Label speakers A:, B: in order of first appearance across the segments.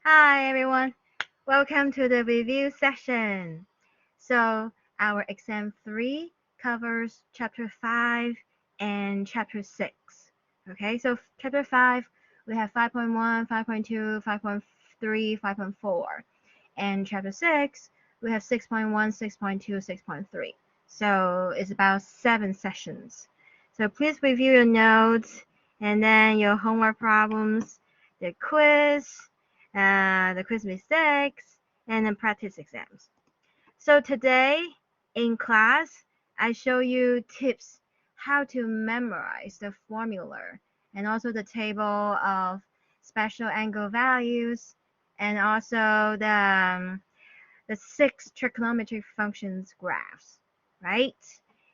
A: Hi everyone, welcome to the review session. So our exam 3 covers chapter 5 and chapter 6. Okay, so chapter 5 we have 5.1, 5.2, 5.3, 5.4, and chapter 6 we have 6.1, 6.2, 6.3. So it's about 7 sessions. So please review your notes and then your homework problems, the quiz mistakes, and then practice exams. So today in class, I show you tips how to memorize the formula and also the table of special angle values and also the 6 trigonometric functions graphs, right?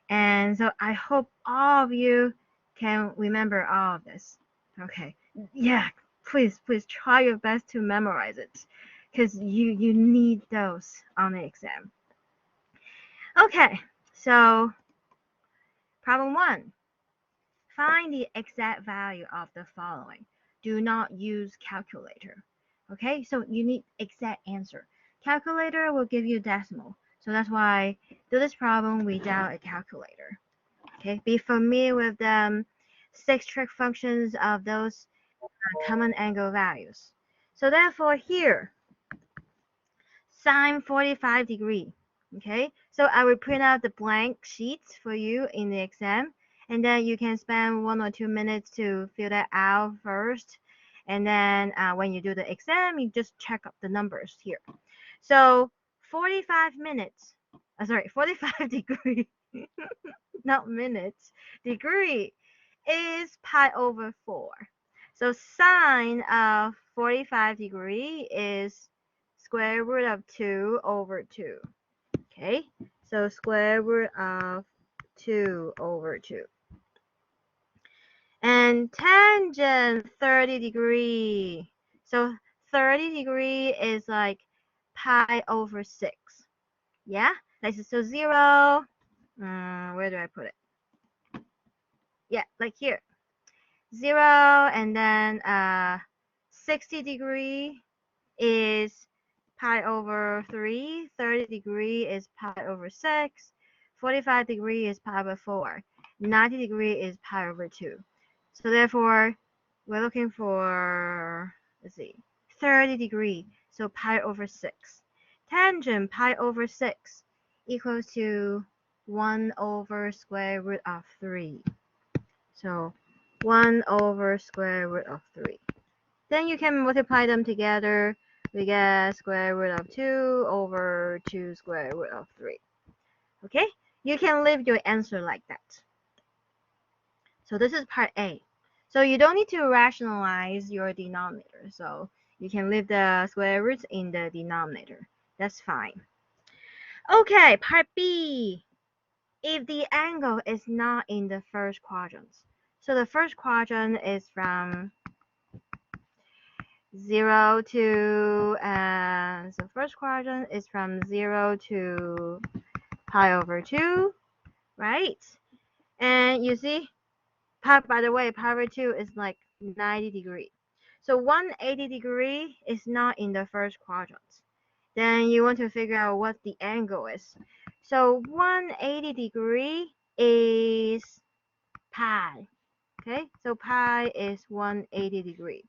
A: And so I hope all of you can remember all of this. Okay, yeah, please try your best to memorize it because you need those on the exam. Okay, so problem 1. Find the exact value of the following. Do not use calculator. Okay, so you need exact answer. Calculator will give you decimal. So that's why do this problem without a calculator. Okay, be familiar with the 6 trig functions of those common angle values. So therefore here, sine 45 degree. Okay, so I will print out the blank sheets for you in the exam, and then you can spend 1 or 2 minutes to fill that out first, and then when you do the exam, you just check up the numbers here. So 45 minutes, 45 degree, not minutes, degree is pi over 4. So sine of 45 degree is square root of 2 over 2. Okay, so square root of 2 over 2. And tangent 30 degree. So 30 degree is like pi over 6. Yeah, so 0. Where do I put it? Yeah, like here. 0, and then 60 degree is pi over 3, 30 degree is pi over 6, 45 degree is pi over 4, 90 degree is pi over 2. So therefore, we're looking for, let's see, 30 degree, so pi over 6. Tangent pi over 6 equals to 1 over square root of 3. So 1 over square root of 3. Then you can multiply them together. We get square root of 2 over 2 square root of 3. Okay? You can leave your answer like that. So this is part A. So you don't need to rationalize your denominator. So you can leave the square roots in the denominator. That's fine. Okay, part B. If the angle is not in the first quadrant. So the first quadrant is from 0 to, so first quadrant is from 0 to pi over 2, right? And you see, by the way, pi over 2 is like 90 degree. So 180 degree is not in the first quadrant. Then you want to figure out what the angle is. So 180 degree is pi. Okay, so pi is 180 degree,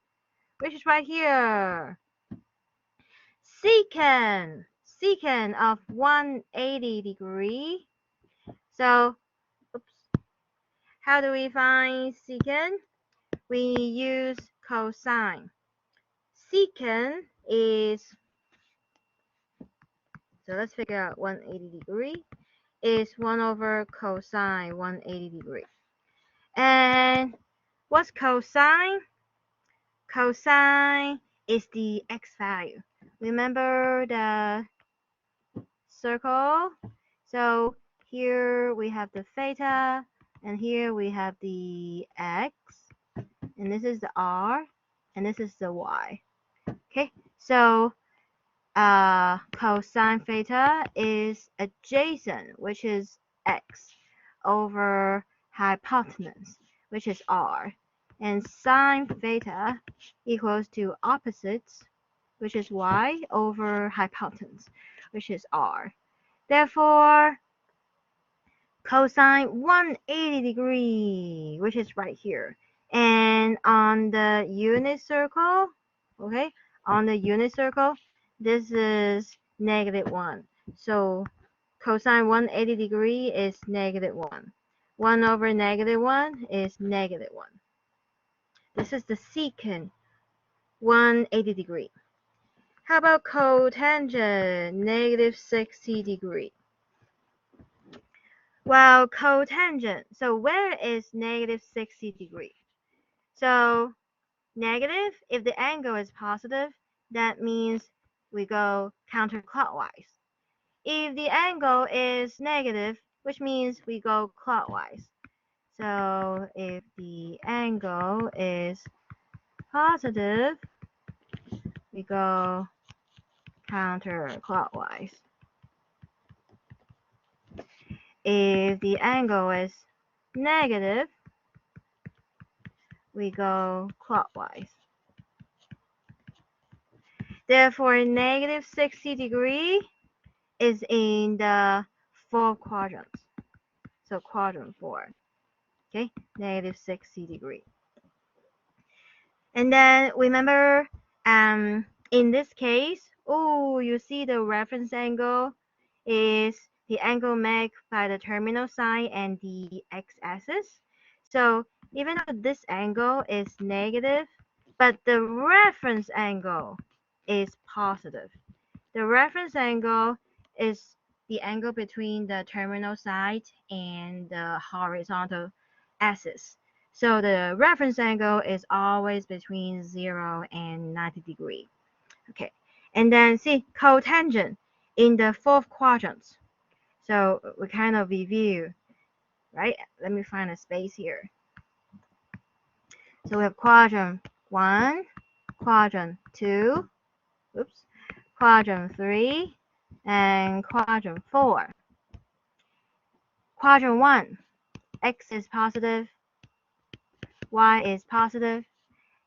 A: which is right here. Secant of 180 degree. So, oops, how do we find secant? We use cosine. Secant is, so let's figure out 180 degree is 1 over cosine 180 degree. And what's cosine? Cosine is the x value. Remember the circle? So here we have the theta, and here we have the x, and this is the r, and this is the y. Okay, so cosine theta is adjacent, which is x, over hypotenuse, which is r, and sine theta equals to opposites, which is y, over hypotenuse, which is r. Therefore, cosine 180 degree, which is right here. And on the unit circle, okay, on the unit circle, this is -1. So cosine 180 degree is -1. 1 over -1 is -1. This is the secant 180 degree. How about cotangent -60 degree? Well, cotangent. So where is -60 degree? So negative, if the angle is positive, that means we go counterclockwise. If the angle is negative, which means we go clockwise. So if the angle is positive, we go counterclockwise. If the angle is negative, we go clockwise. Therefore, -60 degree is in the fourth quadrant. So quadrant 4. Okay, -60 degree. And then remember, in this case, oh, you see the reference angle is the angle made by the terminal side and the x-axis. So even though this angle is negative, but the reference angle is positive. The reference angle is the angle between the terminal side and the horizontal axis. So the reference angle is always between 0 and 90 degrees. Okay, and then see cotangent in the fourth quadrant. So we kind of review, right? Let me find a space here. So we have quadrant 1, quadrant 2, oops, quadrant 3, and quadrant 4. Quadrant 1, x is positive, y is positive.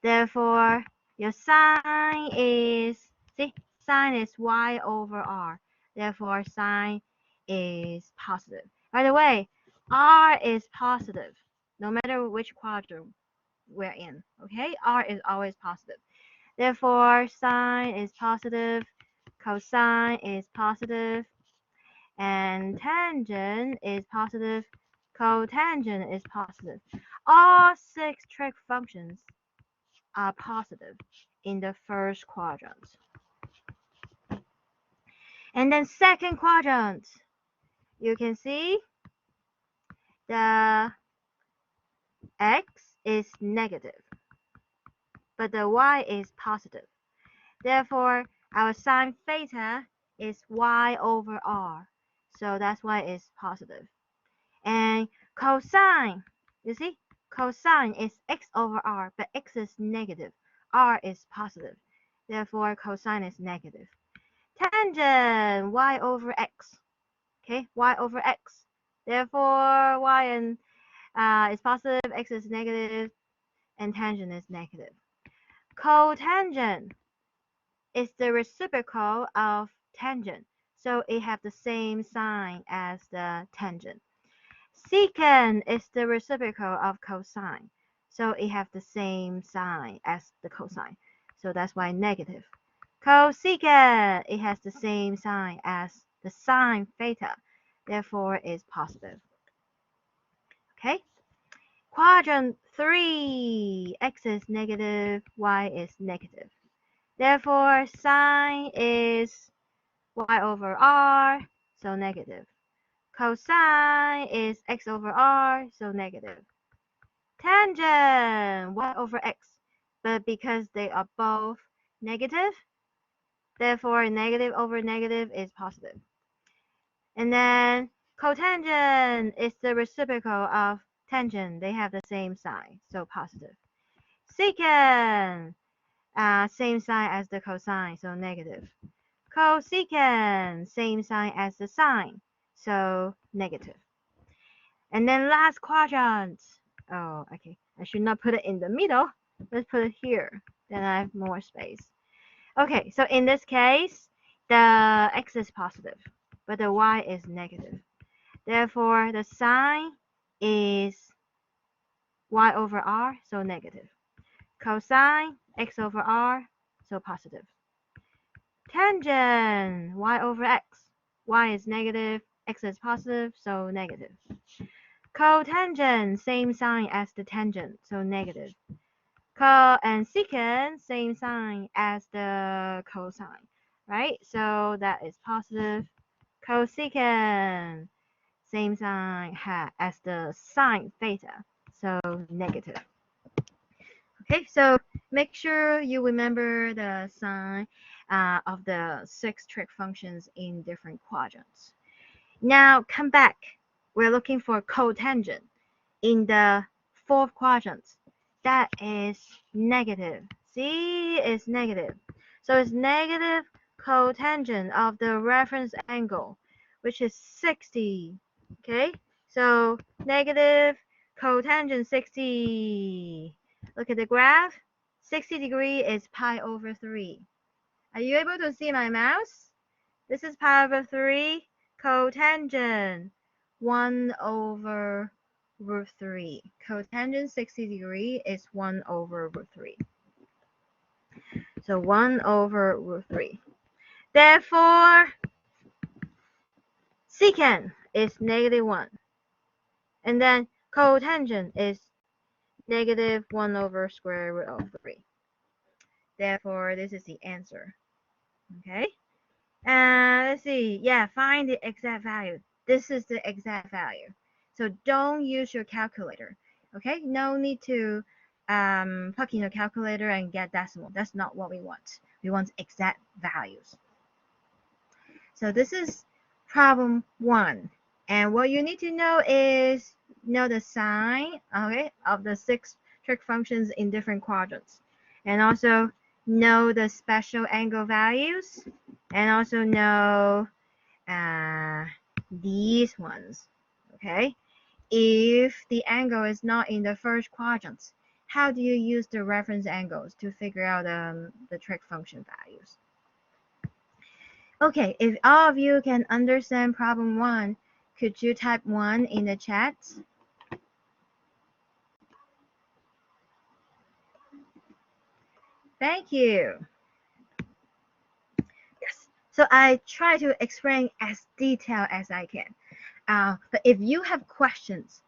A: Therefore, your sine is, see, sine is y over r. Therefore, sine is positive. By the way, r is positive, no matter which quadrant we're in, okay? R is always positive. Therefore, sine is positive, cosine is positive, and tangent is positive, cotangent is positive. All 6 trig functions are positive in the first quadrant. And then second quadrant, you can see the x is negative, but the y is positive. Therefore, our sine theta is y over r. So that's why it's positive. And cosine, you see, cosine is x over r, but x is negative. R is positive. Therefore, cosine is negative. Tangent, y over x. Okay, y over x. Therefore, y and is positive, x is negative, and tangent is negative. Cotangent is the reciprocal of tangent, so it have the same sign as the tangent. Secant is the reciprocal of cosine, so it have the same sign as the cosine, so that's why negative. Cosecant, it has the same sign as the sine theta, therefore is positive. Okay? Quadrant 3, x is negative, y is negative. Therefore, sine is y over r, so negative. Cosine is x over r, so negative. Tangent, y over x. But because they are both negative, therefore negative over negative is positive. And then cotangent is the reciprocal of tangent. They have the same sign, so positive. Secant, same sign as the cosine, so negative. Cosecant, same sign as the sine, so negative. And then last quadrant. Oh, okay. I should not put it in the middle. Let's put it here. Then I have more space. Okay, so in this case, the x is positive, but the y is negative. Therefore, the sine is y over r, so negative. Cosine x over r, so positive. Tangent y over x. Y is negative, x is positive, so negative. Cotangent, same sign as the tangent, so negative. And secant, same sign as the cosine, right? So that is positive. Cosecant, same sign as the sine theta, so negative. Okay, so make sure you remember the sign of the 6 trig functions in different quadrants. Now come back. We're looking for cotangent in the 4th quadrant. That is negative. See, it's negative. So it's negative cotangent of the reference angle, which is 60. Okay, so negative cotangent 60. Look at the graph. 60 degree is pi over 3. Are you able to see my mouse? This is pi over 3 cotangent 1 over root 3. Cotangent 60 degree is 1 over root 3. So 1 over root 3. Therefore, secant is negative 1. And then cotangent is negative 1 over square root of 3. Therefore, this is the answer. Okay? Let's see. Yeah, find the exact value. This is the exact value. So don't use your calculator. Okay? No need to plug in your calculator and get decimal. That's not what we want. We want exact values. So this is problem 1. And what you need to know is know the sign, okay, of the 6 trig functions in different quadrants. And also know the special angle values. And also know these ones, okay? If the angle is not in the first quadrant, how do you use the reference angles to figure out the trig function values? Okay, if all of you can understand problem 1, could you type 1 in the chat? Thank you. Yes. So I try to explain as detailed as I can. But if you have questions,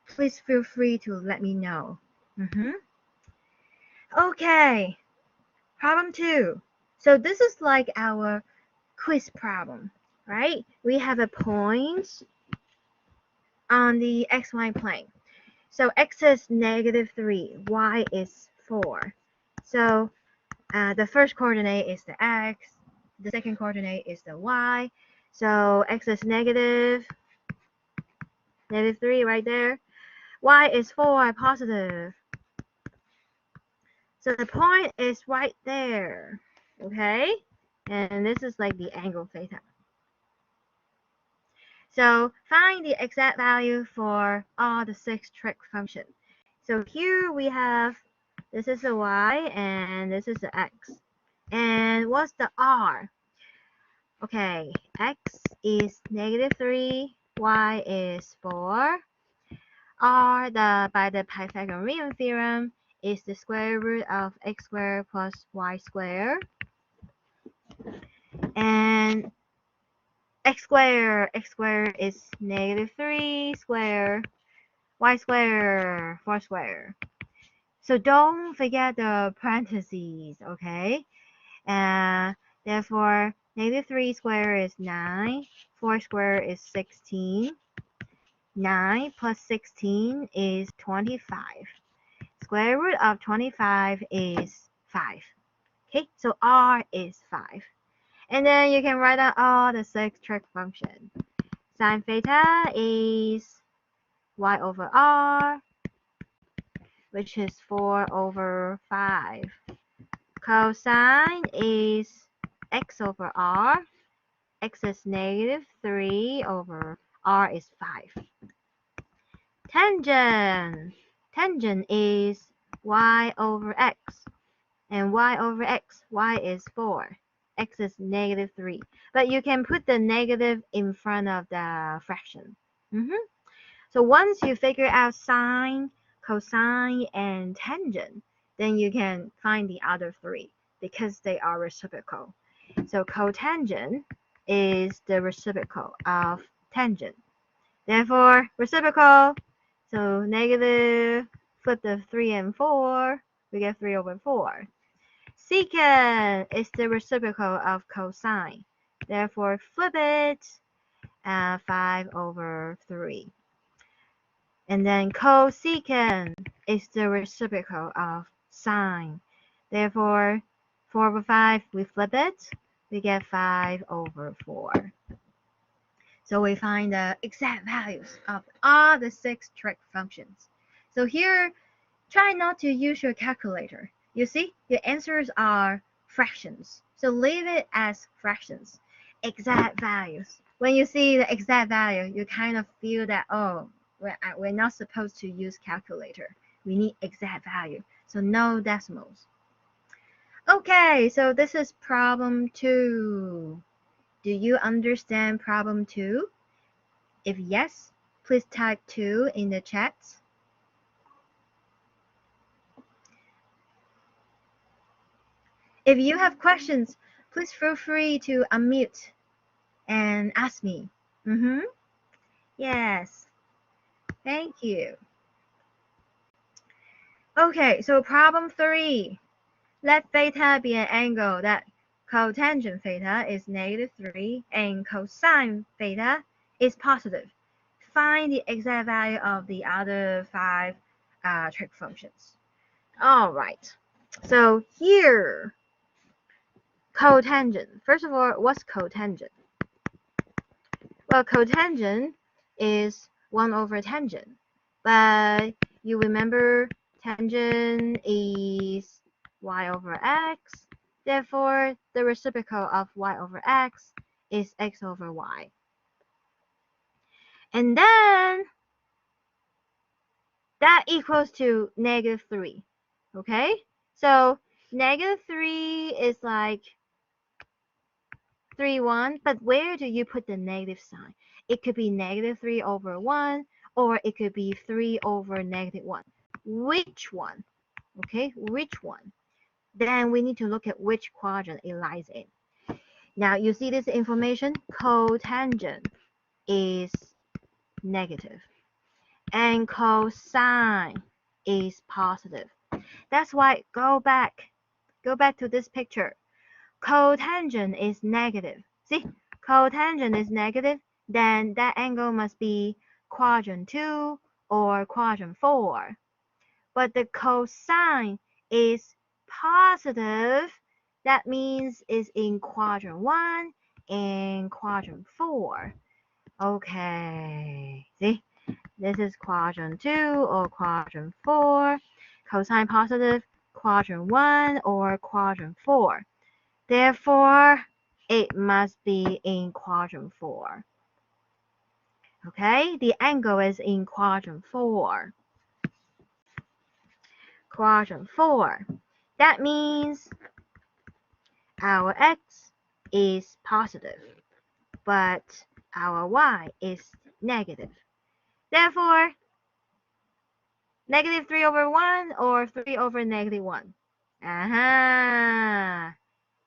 A: please feel free to let me know. Okay, problem 2. So this is like our quiz problem, right? We have a point on the xy plane. So x is negative 3, y is 4. So the first coordinate is the x, the second coordinate is the y. So x is negative 3 right there. Y is 4 positive. So the point is right there, okay? And this is like the angle theta. So find the exact value for all the 6 trig functions. So here we have, this is the y and this is the x. And what's the r? Okay, x is negative 3, y is 4. R, by the Pythagorean theorem, is the square root of x squared plus y squared. And x squared is negative 3 squared, y squared, 4 squared. So don't forget the parentheses, okay? Therefore, negative 3 squared is 9, 4 squared is 16. 9 plus 16 is 25. Square root of 25 is 5. Okay, so r is 5. And then you can write down all the 6 trig functions. Sine theta is y over r, which is 4 over 5. Cosine is x over r. X is negative 3 over r is 5. Tangent is y over x. And y over x, y is 4. X is negative 3. But you can put the negative in front of the fraction. So once you figure out sine, cosine, and tangent, then you can find the other three because they are reciprocal. So cotangent is the reciprocal of tangent. Therefore, reciprocal, so negative, flip the 3 and 4, we get 3 over 4. Secant is the reciprocal of cosine. Therefore, flip it, 5 over 3. And then cosecant is the reciprocal of sine. Therefore, 4 over 5, we flip it, we get 5 over 4. So we find the exact values of all the 6 trig functions. So here, try not to use your calculator. You see, the answers are fractions. So leave it as fractions. Exact values. When you see the exact value, you kind of feel that, oh, we're not supposed to use calculator. We need exact value. So no decimals. Okay, so this is problem 2. Do you understand problem 2? If yes, please type 2 in the chat. If you have questions, please feel free to unmute and ask me. Yes. Thank you. Okay, so problem 3. Let theta be an angle that cotangent theta is negative 3 and cosine theta is positive. Find the exact value of the other 5 trig functions. All right. So here, cotangent. First of all, what's cotangent? Well, cotangent is 1 over tangent. But you remember tangent is y over x. Therefore, the reciprocal of y over x is x over y. And then that equals to negative 3. Okay? So negative 3 is like 3, 1. But where do you put the negative sign? It could be negative 3 over 1, or it could be 3 over negative 1. Which one? Okay, which one? Then we need to look at which quadrant it lies in. Now, you see this information? Cotangent is negative, and cosine is positive. That's why go back to this picture. Cotangent is negative. See, cotangent is negative, then that angle must be quadrant 2 or quadrant 4. But the cosine is positive. That means it's in quadrant 1 and quadrant 4. Okay, see, this is quadrant 2 or quadrant 4. Cosine positive, quadrant 1 or quadrant 4. Therefore, it must be in quadrant 4. Okay, the angle is in quadrant 4. Quadrant 4. That means our x is positive, but our y is negative. Therefore, negative 3 over 1 or 3 over negative 1?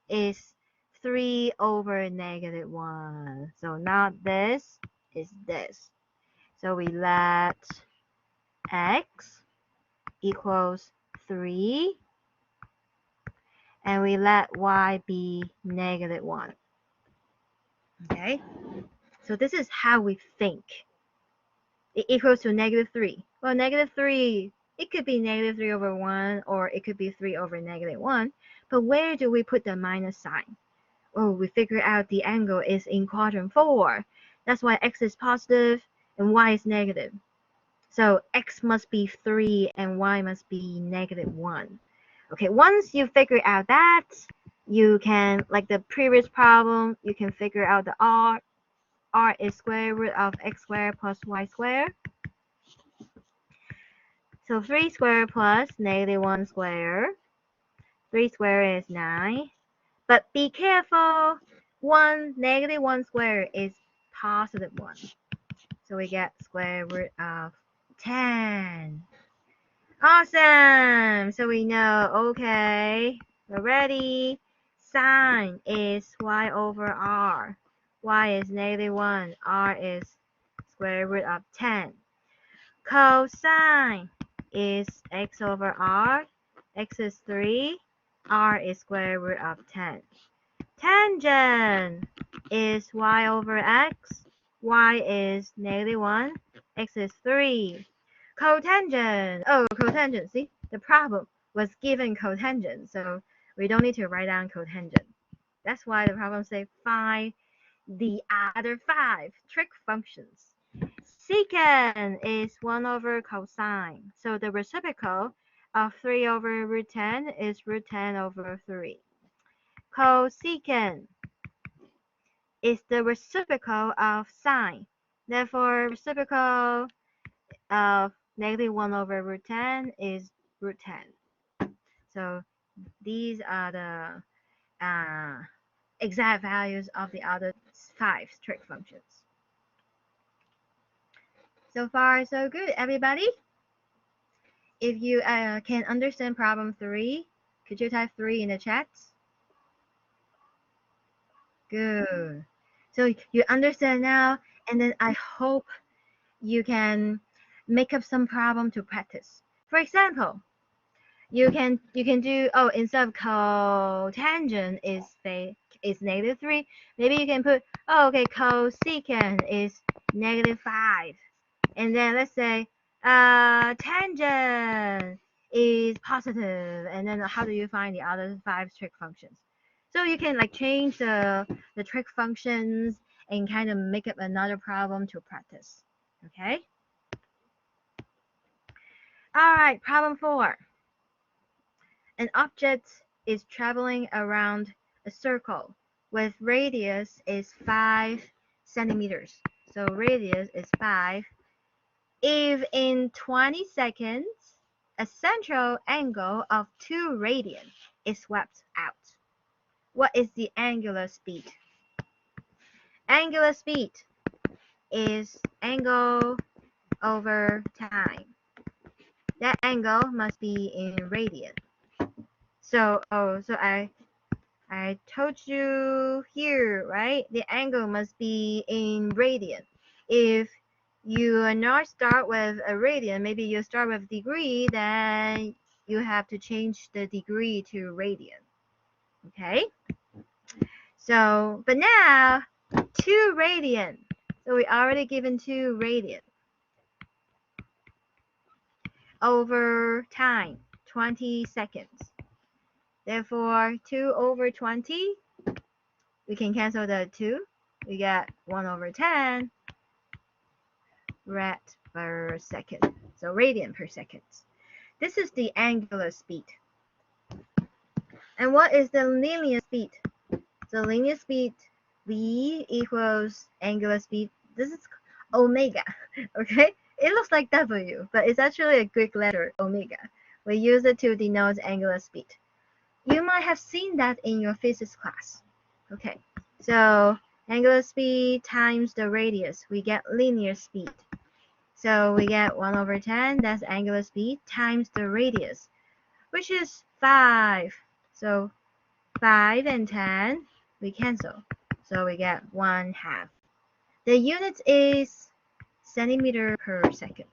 A: Is 3 over negative 1. So not this, is this. So we let x equals 3, and we let y be negative 1. Okay? So this is how we think. It equals to negative 3. Well, negative 3, it could be negative 3 over 1, or it could be 3 over negative 1. But where do we put the minus sign? Oh, we figure out the angle is in quadrant 4. That's why x is positive and y is negative. So x must be 3 and y must be negative 1. Okay, once you figure out that, you can, like the previous problem, you can figure out the r. R is square root of x squared plus y squared. So 3 squared plus negative 1 squared. 3 squared is 9. But be careful, negative 1 squared is positive 1. So we get square root of 10. Awesome! So we know, okay, we're ready. Sine is y over r. Y is negative 1. R is square root of 10. Cosine is x over r. X is 3. R is square root of 10. Tangent is y over x. Y is negative 1. X is 3. Cotangent. Oh, cotangent. See, the problem was given cotangent, so we don't need to write down cotangent. That's why the problem says find the other 5 trig functions. Secant is 1 over cosine. So the reciprocal of 3 over root 10 is root 10 over 3. Cosecant is the reciprocal of sine. Therefore, reciprocal of negative 1 over root 10 is root 10. So these are the exact values of the other 5 trig functions. So far, so good, everybody. If you can understand problem 3, could you type 3 in the chat? Good. So you understand now, and then I hope you can make up some problem to practice. For example, you can do, oh, instead of cotangent is negative 3, maybe you can put, oh, okay, cosecant is negative 5. And then let's say tangent is positive, and then how do you find the other 5 trig functions? So you can like change the trig functions and kind of make up another problem to practice. Okay? All right, problem 4. An object is traveling around a circle with radius is 5 centimeters. So radius is 5. If in 20 seconds a central angle of 2 radian is swept out, what is the angular speed? Angular speed is angle over time. That angle must be in radian. So I told you here, right? The angle must be in radian. If you are not start with a radian, maybe you start with degree, then you have to change the degree to radian. Okay? So, but now 2 radian. So we already given 2 radian over time, 20 seconds. Therefore, 2 over 20, we can cancel the 2. We get 1 over 10 rad per second. So radian per second. This is the angular speed. And what is the linear speed? So linear speed, V equals angular speed. This is omega, okay? It looks like W, but it's actually a Greek letter, omega. We use it to denote angular speed. You might have seen that in your physics class. Okay, so angular speed times the radius, we get linear speed. So we get 1 over 10, that's angular speed, times the radius, which is 5. So 5 and 10, we cancel. So we get 1/2. The unit is centimeter per second.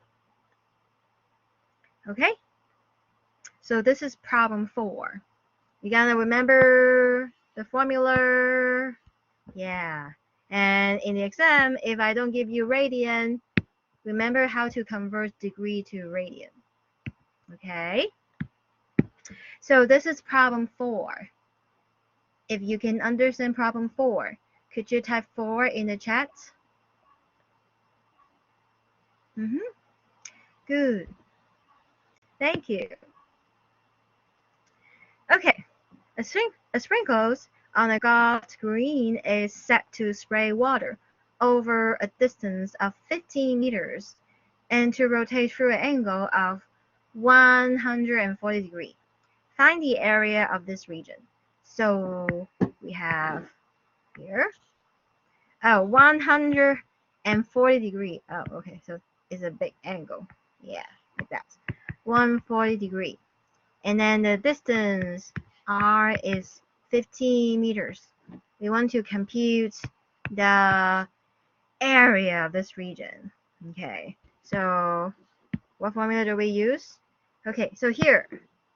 A: Okay? So this is problem 4. You gotta remember the formula. Yeah. And in the exam, if I don't give you radian, remember how to convert degree to radian. Okay? So this is problem 4. If you can understand problem 4, could you type 4 in the chat? Good. Thank you. Okay. A sprinkles on a golf green is set to spray water over a distance of 15 meters and to rotate through an angle of 140 degrees. find the area of this region. So we have here, 140 degree. Oh, okay, so it's a big angle. Yeah, like that. 140 degree. And then the distance r is 15 meters. We want to compute the area of this region. Okay, so what formula do we use? Okay, so here,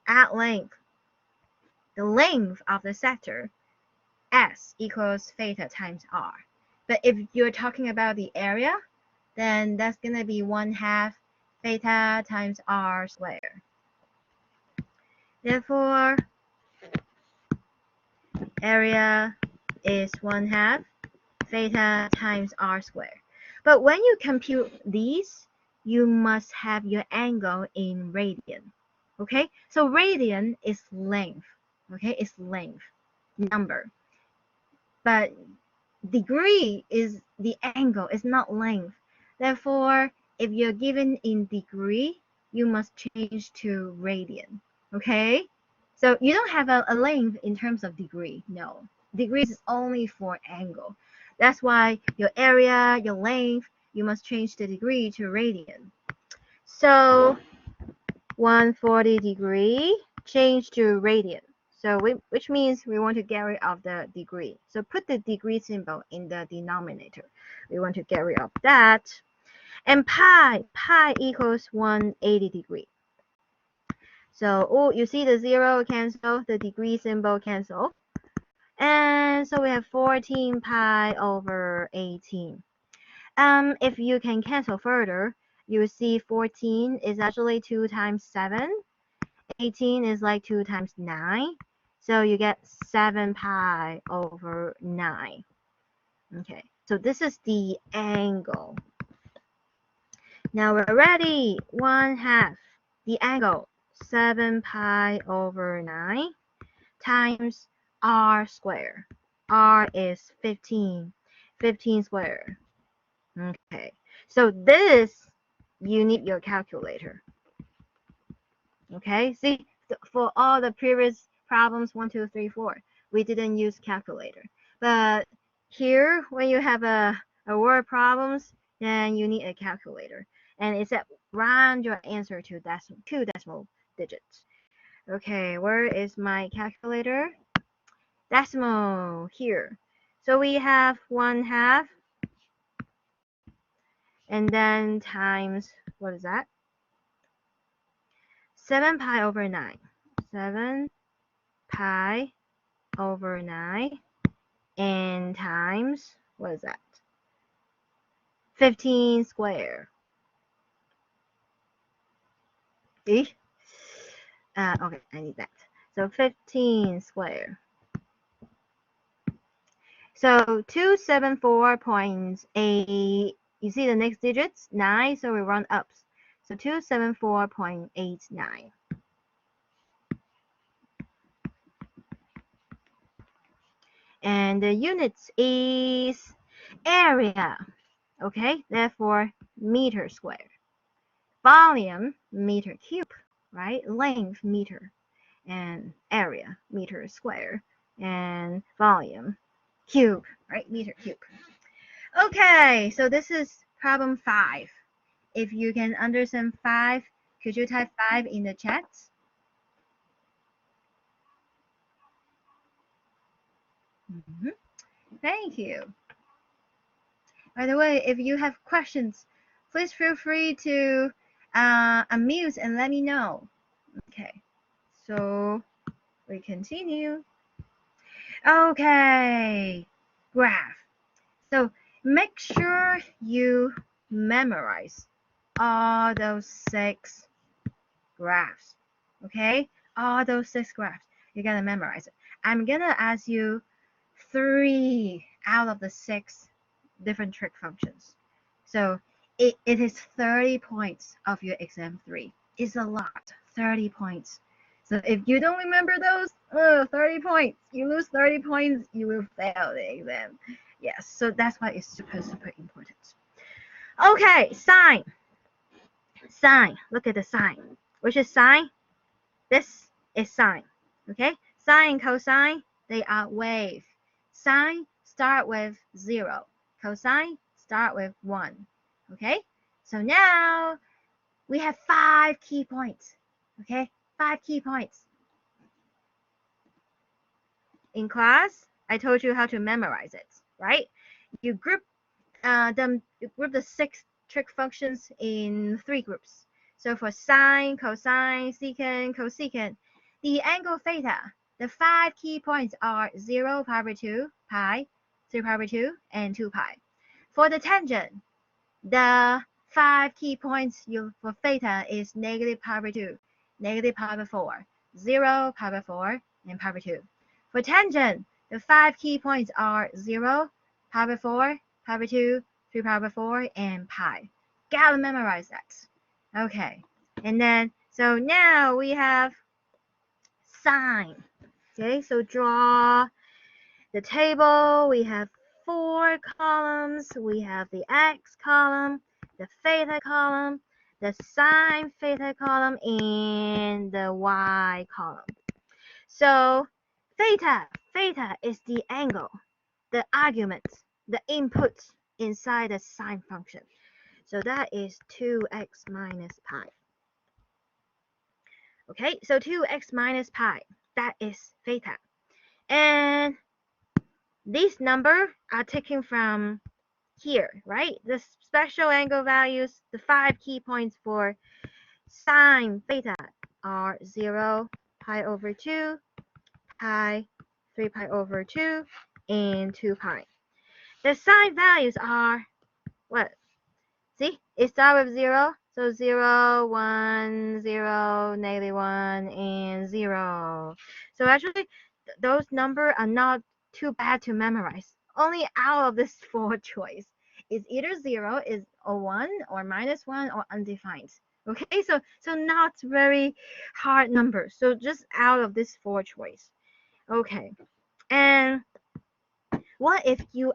A: at length, the length of the sector, S equals theta times r. But if you're talking about the area, then that's going to be 1/2 theta times r squared. Therefore, area is 1/2 theta times r squared. But when you compute these, you must have your angle in radian. Okay, so radian is length. Okay, it's length number. But degree is the angle, it's not length. Therefore, if you're given in degree, you must change to radian. Okay, so you don't have a length in terms of degree. No, degrees is only for angle. That's why your area, your length, you must change the degree to radian. So 140 degree change to radian. So which means we want to get rid of the degree. So put the degree symbol in the denominator. We want to get rid of that. And pi equals 180 degree. So you see the 0 cancel, the degree symbol cancel. And so we have 14 pi over 18. If you can cancel further, you see 14 is actually 2 times 7. 18 is like 2 times 9. So you get 7 pi over 9. Okay, so this is the angle. Now we're ready. 1/2 the angle, 7 pi over 9 times r squared. R is 15. 15 squared. Okay, so this, you need your calculator. Okay, see, for all the previous problems, 1, 2, 3, 4, we didn't use calculator. But here, when you have a word problems, then you need a calculator. And it's at round your answer to two decimal digits. Okay, where is my calculator? Decimal, here. So we have 1/2, and then times, what is that? 7 pi over 9. 7 pi over 9 and times, what is that? 15 squared. See? Okay, I need that. So 15 squared. So 274.8. You see the next digits? 9, so we round up. So 274.89. And the units is area. Okay, therefore meter squared. Volume, meter cube, right? Length, meter. And area, meter square. And volume, cube, right? Meter cube. Okay, so this is problem 5. If you can understand 5, could you type 5 in the chat? Thank you. By the way, if you have questions, please feel free to unmute and let me know. Okay, so we continue. Okay, graph. So make sure you memorize all those 6 graphs. Okay, all those 6 graphs. You gotta memorize it. I'm gonna ask you 3 out of the 6 different trig functions. So it is 30 points of your exam 3. It's a lot, 30 points. So if you don't remember those, 30 points. You lose 30 points, you will fail the exam. Yes, so that's why it's super, super important. Okay, sine. Sine, look at the sine. Which is sine? This is sine. Okay, sine and cosine, they are wave. Sine start with 0. Cosine start with 1. Okay, so now we have 5 key points. Okay, 5 key points. In class, I told you how to memorize it, right? You group the 6 trig functions in 3 groups. So for sine, cosine, secant, cosecant, the angle theta, the 5 key points are 0, pi over 2, pi, 3 pi over 2, and 2 pi. For the tangent, the 5 key points for theta is negative pi over 2, negative pi over 4, 0, pi over 4, and pi over 2. For tangent, the 5 key points are 0, pi over 4, pi over 2, 3 pi over 4, and pi. Gotta memorize that. Okay, and then, so now we have sine. Okay, so draw the table. We have 4 columns. We have the x column, the theta column, the sine theta column, and the y column. So theta is the angle, the argument, the input inside the sine function. So that is 2x minus pi. Okay, so 2x minus pi, that is theta. And these numbers are taken from here, right? The special angle values, the 5 key points for sine theta are 0, pi over 2, pi, 3 pi over 2, and 2 pi. The sine values are what? See, it starts with 0, so 0, 1, 0, negative 1, and 0. So actually, those numbers are not too bad to memorize. Only out of this 4 choice is either 0, is or 1, or minus 1, or undefined. Okay, so not very hard numbers. So just out of this 4 choice. Okay, and what if you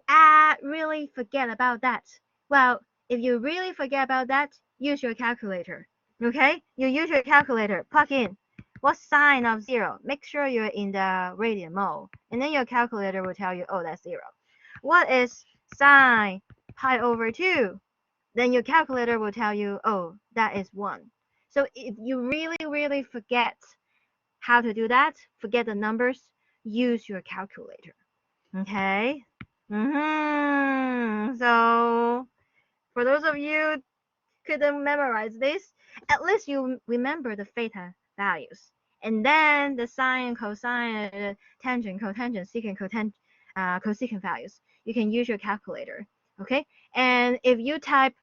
A: really forget about that? Well, if you really forget about that, use your calculator. Okay? You use your calculator, plug in. What's sine of 0? Make sure you're in the radian mode. And then your calculator will tell you, oh, that's 0. What is sine pi over 2? Then your calculator will tell you, oh, that is 1. So if you really forget how to do that, forget the numbers, use your calculator. Okay? So for those of you who couldn't memorize this, at least you remember the theta values. And then the sine, cosine, tangent, cotangent, secant, cosecant values. You can use your calculator. Okay? And if you type,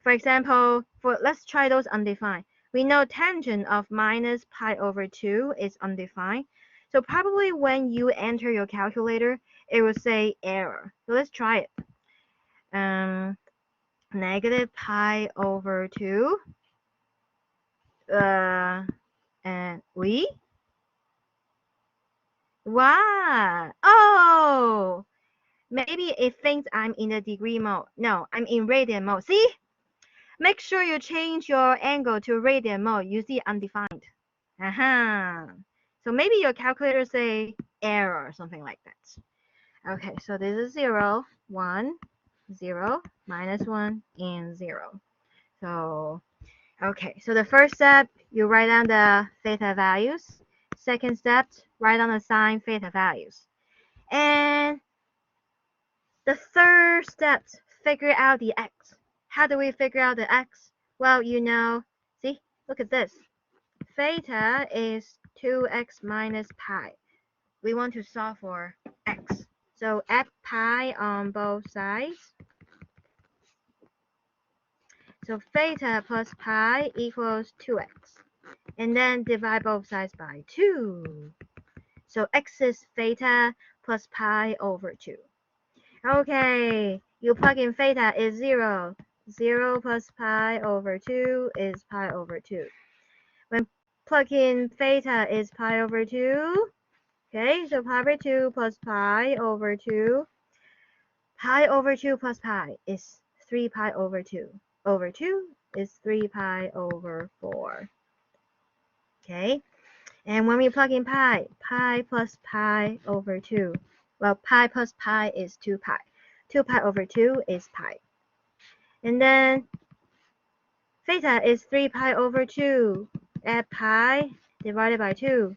A: for example, let's try those undefined. We know tangent of minus pi over 2 is undefined. So probably when you enter your calculator, it will say error. So let's try it. Negative pi over 2. And what? Oh, maybe it thinks I'm in the degree mode. No, I'm in radian mode. See? Make sure you change your angle to radian mode. You see undefined. So maybe your calculator say error or something like that. Okay, so this is 0, 1, 0, minus 1, and 0. So, okay, so the first step, you write down the theta values. Second step, write down the sine theta values. And the third step, figure out the x. How do we figure out the x? Well, you know, see, look at this. Theta is 2x minus pi. We want to solve for x. So add pi on both sides. So theta plus pi equals 2x. And then divide both sides by 2. So x is theta plus pi over 2. Okay, you plug in theta is 0. 0 plus pi over 2 is pi over 2. When plug in theta is pi over 2. Okay, so pi over 2 plus pi over 2. Pi over 2 plus pi is 3 pi over 2. Over 2 is 3 pi over 4. Okay, And when we plug in pi plus pi over 2. Well, pi plus pi is 2 pi. 2 pi over 2 is pi. And then theta is 3 pi over 2. Add pi divided by 2.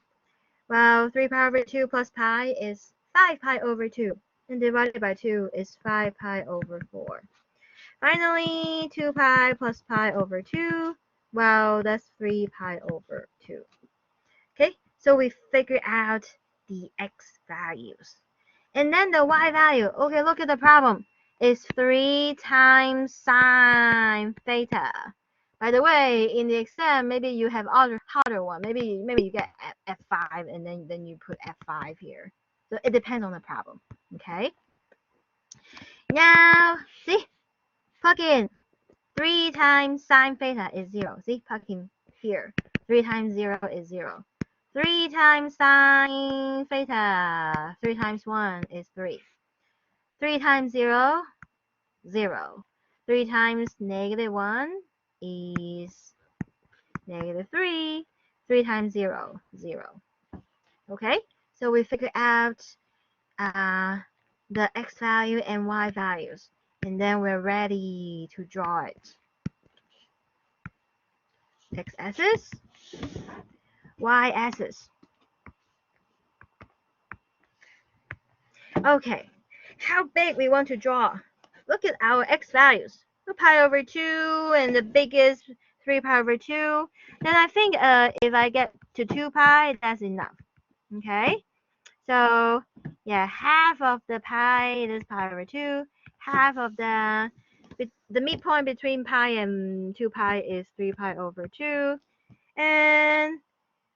A: Well, 3 pi over 2 plus pi is 5 pi over 2. And divided by 2 is 5 pi over 4. Finally, 2 pi plus pi over 2. Well, that's 3 pi over 2. Okay, so we figure out the x values. And then the y value, okay, look at the problem. It's 3 times sine theta. By the way, in the exam, maybe you have harder one. Maybe you get F5 and then you put F5 here. So it depends on the problem. Okay. Now, see, plug in. 3 times sine theta is 0. See, plug in here. 3 times 0 is 0. 3 times sine theta. 3 times 1 is 3. 3 times 0, 0. 3 times negative 1 is negative 3. 3 times 0, 0. Okay, so we figure out the x value and y values. And then we're ready to draw it. X-axis, y-axis. Okay, how big we want to draw? Look at our x values. 2 pi over 2 and the biggest 3 pi over 2. Then I think if I get to 2 pi, that's enough. Okay, so yeah, half of the pi is pi over 2. Half of the midpoint between pi and 2 pi is 3 pi over 2. And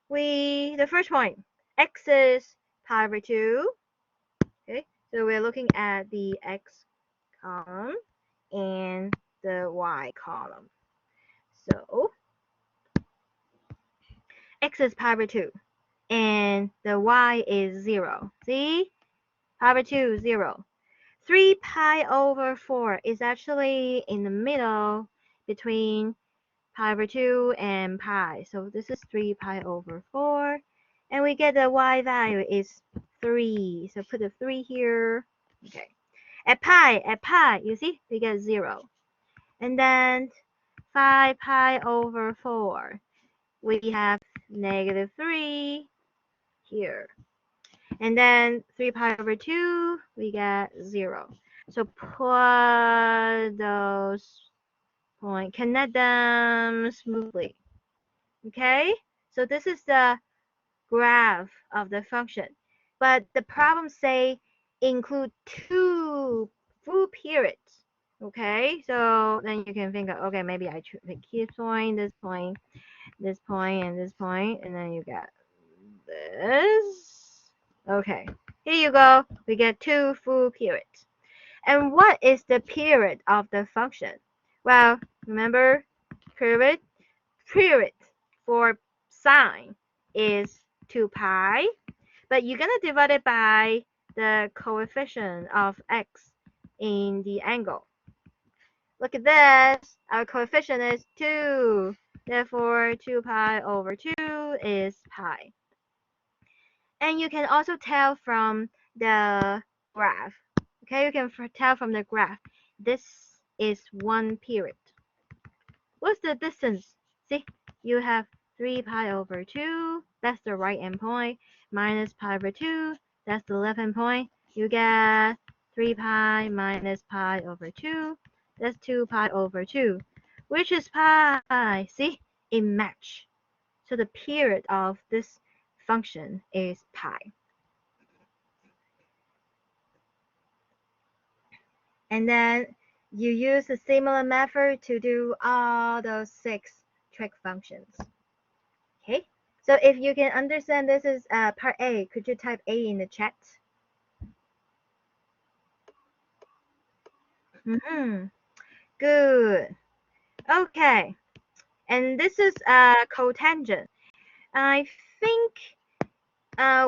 A: the first point, x is pi over 2. Okay, so we're looking at the x column and the y column. So x is pi over 2 and the y is 0. See? Pi over 2, 0. 3 pi over 4 is actually in the middle between pi over 2 and pi. So this is 3 pi over 4. And we get the y value is 3. So put the 3 here. Okay. At pi, you see, we get 0. And then 5 pi over 4. We have negative 3 here. And then 3 pi over 2, we get 0. So plot those points, connect them smoothly. Okay? So this is the graph of the function. But the problem say include 2 full periods. Okay? So then you can think of, okay, maybe I pick this point, this point, this point, and this point, and then you get this. Okay, here you go. We get 2 full periods. And what is the period of the function? Well, remember, period for sine is 2 pi, but you're going to divide it by the coefficient of x in the angle. Look at this. Our coefficient is 2. Therefore, 2 pi over 2 is pi. And you can also tell from the graph. Okay, you can tell from the graph. This is 1 period. What's the distance? See, you have 3 pi over 2. That's the right endpoint. Minus pi over 2. That's the left endpoint. You get 3 pi minus pi over 2. That's 2 pi over 2. Which is pi? See, it match. So the period of this function is pi. And then you use a similar method to do all those 6 trig functions. Okay, so if you can understand this is part A, could you type A in the chat? Good. Okay, and this is cotangent. I think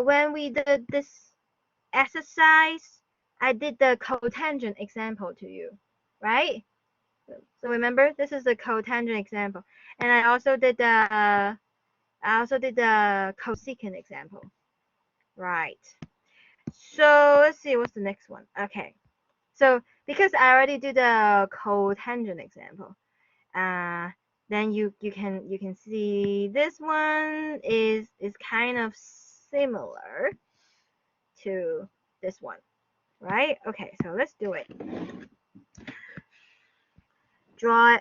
A: when we did this exercise, I did the cotangent example to you, right? So remember, this is the cotangent example. And I also did the I also did the cosecant example. Right. So let's see what's the next one. Okay. So because I already did the cotangent example, then you can see this one is kind of similar to this one, right? Okay, so let's do it. Draw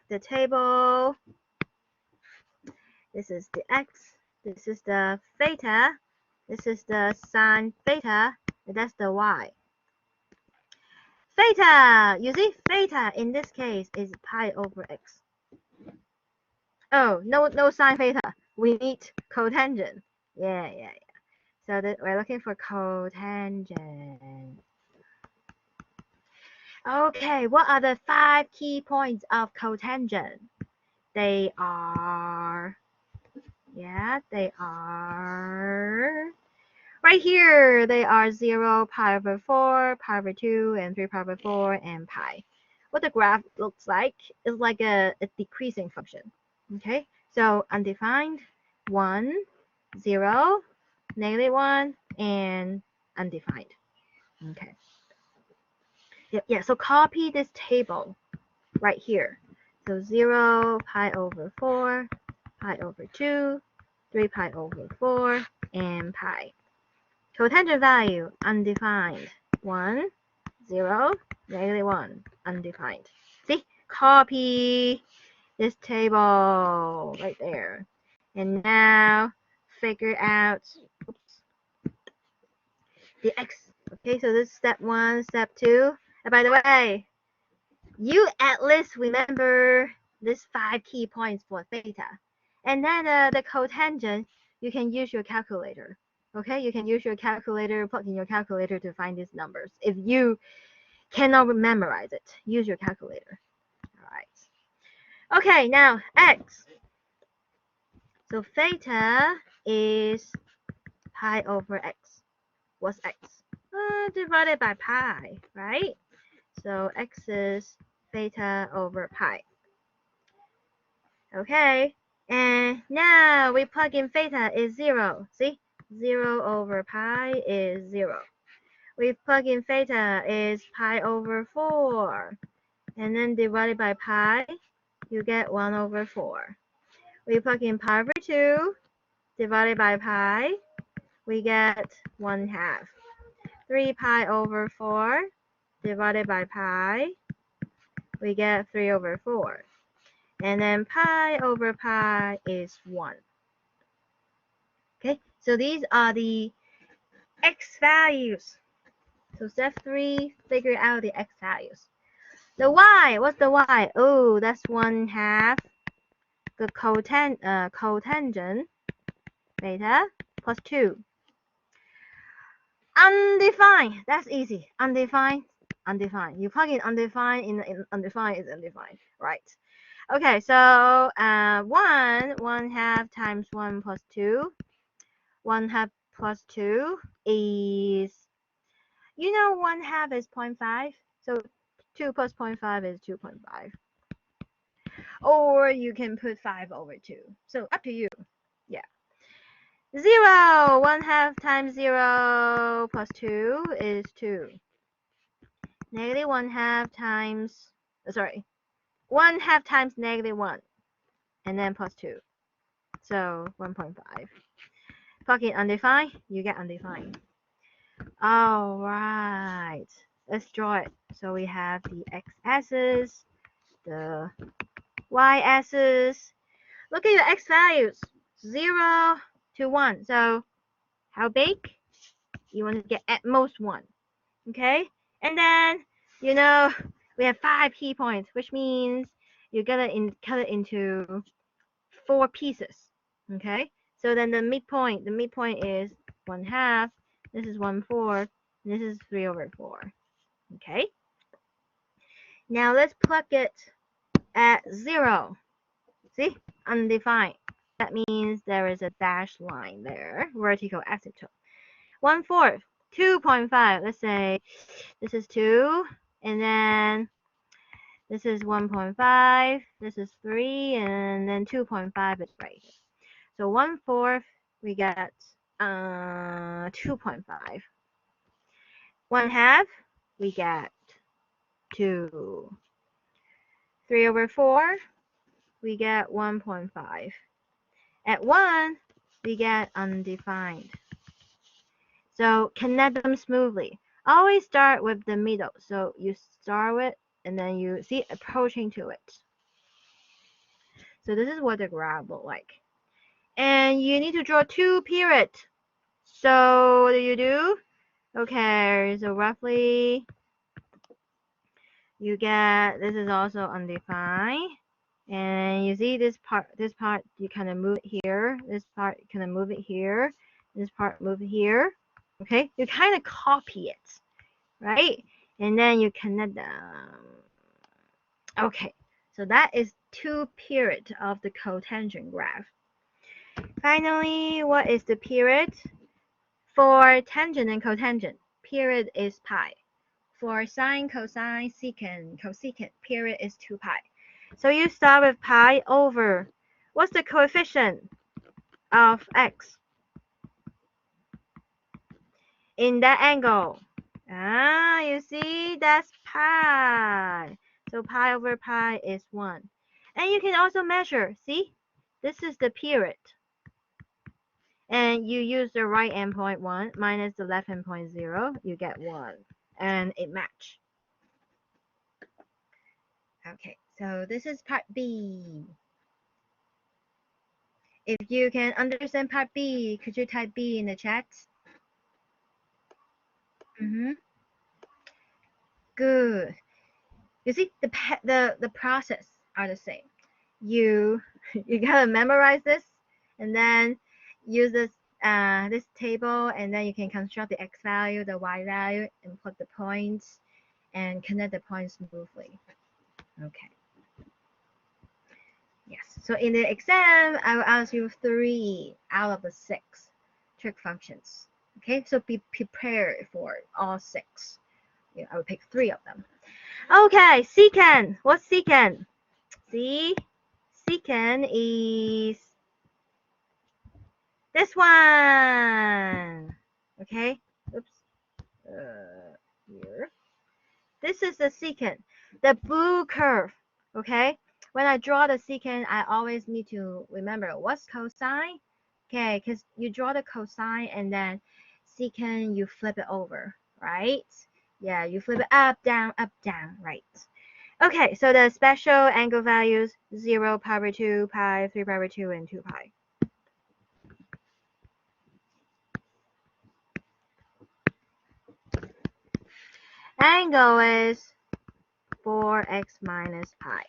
A: the table. This is the x, this is the theta, this is the sine theta, and that's the y. Theta, you see, theta in this case is pi over x. Oh, no sine theta. We need cotangent. Yeah. So that we're looking for cotangent. Okay, what are the 5 key points of cotangent? They are right here. They are 0, pi over 4, pi over 2, and 3 pi over 4, and pi. What the graph looks like is like a decreasing function. Okay, so undefined, 1, 0, -1, and undefined. Okay. Yeah, so copy this table right here. So 0, pi over 4, pi over 2, 3 pi over 4, and pi. Cotangent value, undefined. 1, 0, -1, undefined. See? Copy this table right there. And now figure out the x. Okay, so this is step 1, step 2. And by the way, you at least remember these 5 key points for theta. And then the cotangent, you can use your calculator. Okay, you can use your calculator, plug in your calculator to find these numbers. If you cannot memorize it, use your calculator. All right. Okay, now x. So theta is pi over x. What's x? Divided by pi, right? So x is theta over pi. Okay, and now we plug in theta is 0. See? 0 over pi is 0. We plug in theta is pi over 4. And then divided by pi, you get 1 over 4. We plug in pi over 2, divided by pi, we get 1/2. 3 pi over 4, divided by pi, we get 3 over 4. And then pi over pi is 1. Okay, so these are the x values. So step 3, figure out the x values. The y, what's the y? Oh, that's 1/2 the cotangent theta plus 2. Undefined, that's easy. Undefined. You plug in undefined in undefined is undefined, right? Okay, so 1/2 times 1 plus 2. 1/2 plus 2 is, 1/2 is 0.5. So 2 plus 0.5 is 2.5. Or you can put 5 over 2. So up to you. Yeah. 0. 1/2 times 0 plus 2 is 2. -1/2 times, 1/2 times -1. And then plus 2. So 1.5. Plug in undefined, you get undefined. All right. Let's draw it. So we have the x-axis, the y-axis. Look at your x values. 0 to 1. So how big? You want to get at most 1. Okay? And then, we have 5 key points, which means you gotta cut it into 4 pieces. Okay? So then the midpoint is 1/2. This is 1/4. This is 3 over 4. Okay? Now let's plug it at 0. See? Undefined. That means there is a dashed line there, vertical asymptote. 1/4, 2.5. Let's say this is 2, and then this is 1.5, this is 3, and then 2.5 is right here. So 1/4, we get 2.5. 1/2, we get 2. 3/4, we get 1.5. At 1, we get undefined. So connect them smoothly. Always start with the middle. So you start with, and then you see approaching to it. So this is what the graph looks like. And you need to draw 2 periods. So what do you do? Okay, so roughly you get, this is also undefined. And you see this part you kind of move it here. This part you kind of move it here. This part move it here. Okay, you kind of copy it, right? And then you connect them. Okay, so that is 2 periods of the cotangent graph. Finally, what is the period? For tangent and cotangent, period is pi. For sine, cosine, secant, cosecant, period is 2 pi. So you start with pi over, what's the coefficient of x in that angle? You see, that's pi. So pi over pi is 1. And you can also measure, see? This is the period. And you use the right endpoint 1 minus the left endpoint 0, you get 1. And it match. Okay, so this is part B. If you can understand part B, could you type B in the chat? Good. You see, the process are the same. You gotta memorize this, and then use this this table, and then you can construct the x value, the y value, and put the points, and connect the points smoothly. Okay. Yes. So in the exam, I will ask you 3 out of the 6 trig functions. Okay. So be prepared for all 6. Yeah, I will pick 3 of them. Okay, secant. What's secant? See, secant is this one. Okay. Oops. Here. This is the secant, the blue curve. Okay. When I draw the secant, I always need to remember what's cosine. Okay, because you draw the cosine and then secant, you flip it over, right? Yeah, you flip it up, down, right? Okay, so the special angle values 0, pi over 2, pi, 3 pi over 2, and 2 pi. Angle is 4x minus pi.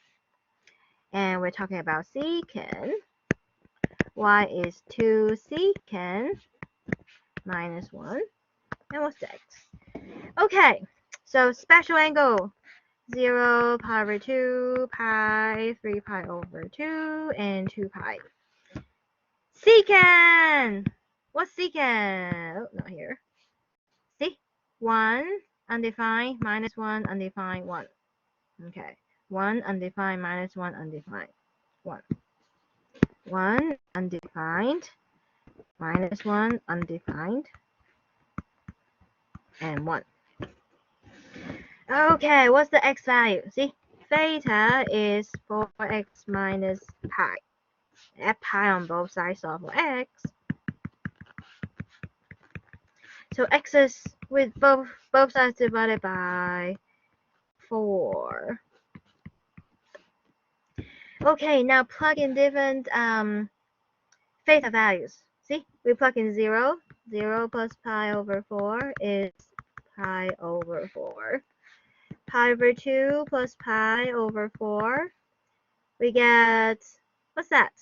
A: And we're talking about secant. Y is 2 secant minus 1. And what's the x? Okay, so special angle 0, pi over 2, pi, 3 pi over 2, and 2 pi. Secant! What's secant? Oh, not here. See? 1 undefined minus 1 undefined 1. Okay. 1 undefined minus 1 undefined 1. 1 undefined minus 1 undefined and 1. Okay, what's the x value? See? Theta is 4x minus pi. Add pi on both sides of x. So x is with both sides divided by 4. Okay, now plug in different theta values. See, we plug in 0. 0 plus pi over 4 is pi over 4. Pi over 2 plus pi over 4. We get, what's that?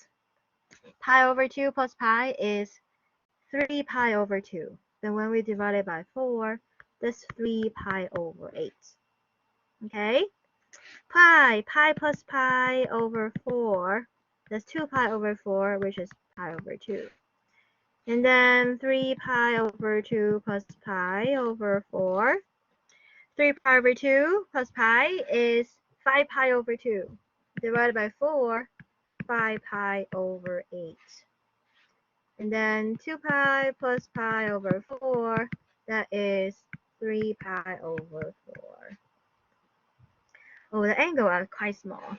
A: Pi over 2 plus pi is 3 pi over 2. Then when we divide it by 4, that's 3 pi over 8. Okay? Pi plus pi over 4. That's 2 pi over 4, which is pi over 2. And then 3 pi over 2 plus pi over 4. 3 pi over 2 plus pi is 5 pi over 2. Divided by 4, 5 pi over 8. And then 2 pi plus pi over 4, that is 3 pi over 4. Oh, the angle are quite small.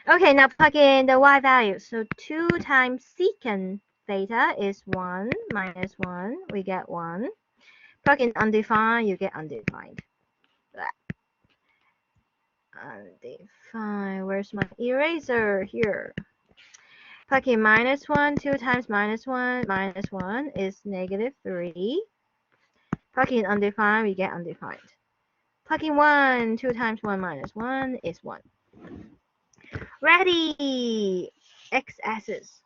A: Okay, now plug in the y value. So 2 times secant theta is 1 minus 1. We get 1. Plug in undefined, you get undefined. Undefined. Where's my eraser? Here. Plug in minus 1. 2 times minus 1 is negative 3. Plug in undefined, we get undefined. Plug in 1. 2 times 1 minus 1 is 1. Ready! X-axis.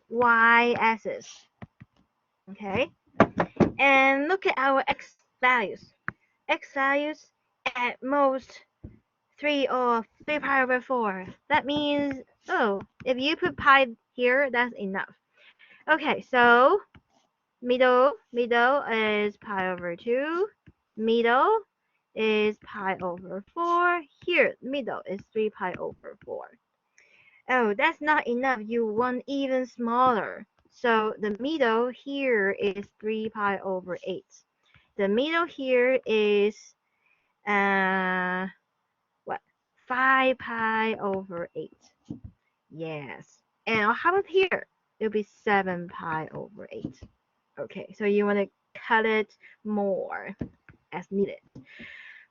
A: Y-axis. Okay? And look at our X values. X values at most 3 or 3 pi over 4. That means, oh, if you put pi here, that's enough. Okay, so middle is pi over 2. Middle is pi over 4. Here, middle is 3 pi over 4. Oh, that's not enough. You want even smaller. So the middle here is 3 pi over 8. The middle here is what? 5 pi over 8. Yes. And how about here? It'll be 7 pi over 8. Okay, so you want to cut it more as needed.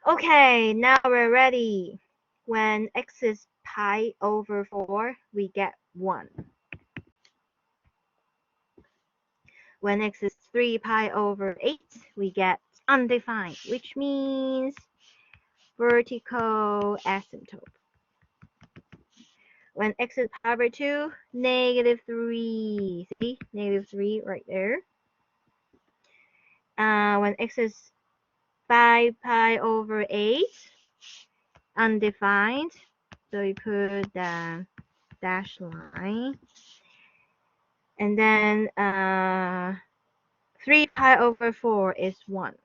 A: Okay, now we're ready. When x is pi over 4, we get 1. When x is 3 pi over 8, we get undefined, which means vertical asymptote. When x is pi over 2, negative 3. See? Negative 3 right there. When x is 5 pi over 8, undefined. So we put the dash line. And then 3 pi over 4 is 1.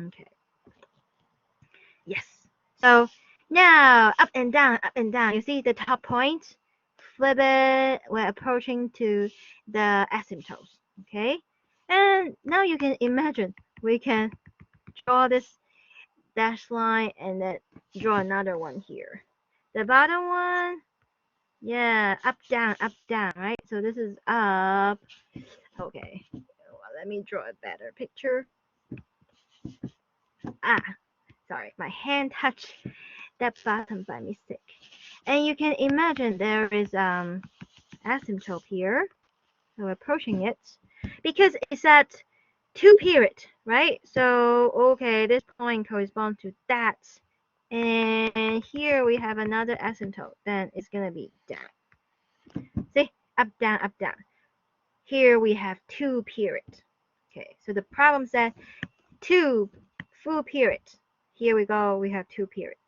A: Okay. Yes. So now up and down, up and down. You see the top point? Flip it. We're approaching to the asymptotes. Okay. And now you can imagine we can draw this dash line and then draw another one here. The bottom one, yeah, up, down, right? So this is up. Okay. Well, let me draw a better picture. Sorry, my hand touched that button by mistake. And you can imagine there is asymptote here. So we're approaching it because it's at 2 period, right? So okay, this point corresponds to that. And here we have another asymptote. Then it's gonna be down. See, up, down, up, down. Here we have 2 period. Okay, so the problem said 2 full period. Here we go, we have 2 periods.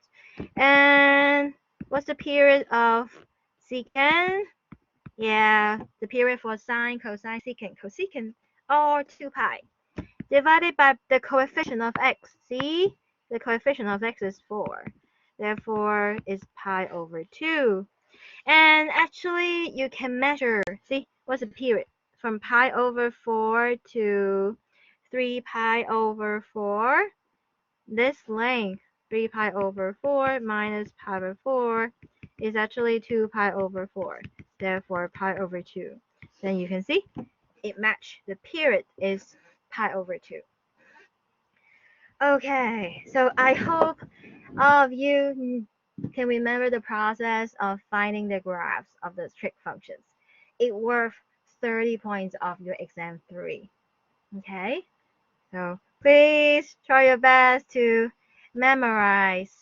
A: And what's the period of secant? Yeah, the period for sine, cosine, secant. Cosecant or 2 pi divided by the coefficient of x. See, the coefficient of x is 4. Therefore, it's pi over 2. And actually, you can measure. See, what's the period? From pi over 4 to 3 pi over 4. This length, 3 pi over 4 minus pi over 4, is actually 2 pi over 4. Therefore, pi over 2. Then you can see it matches. The period is pi over 2. Okay, so I hope all of you can remember the process of finding the graphs of the trig functions. It worth 30 points of your exam 3. Okay, so please try your best to memorize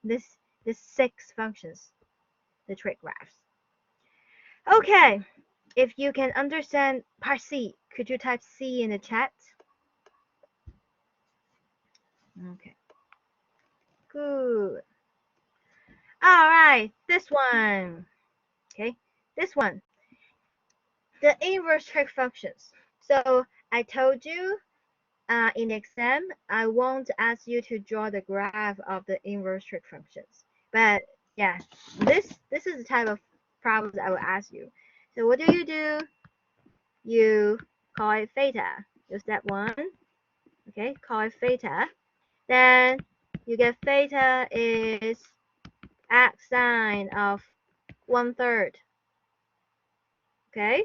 A: this 6 functions, the trig graphs. Okay, if you can understand part C, could you type C in the chat? Okay, good. All right, this one. Okay, this one. The inverse trig functions. So I told you in the exam, I won't ask you to draw the graph of the inverse trig functions. But yeah, this is the type of problems I will ask you. So what do? You call it theta. So step 1, okay, call it theta. Then you get theta is at sine of 1/3. Okay?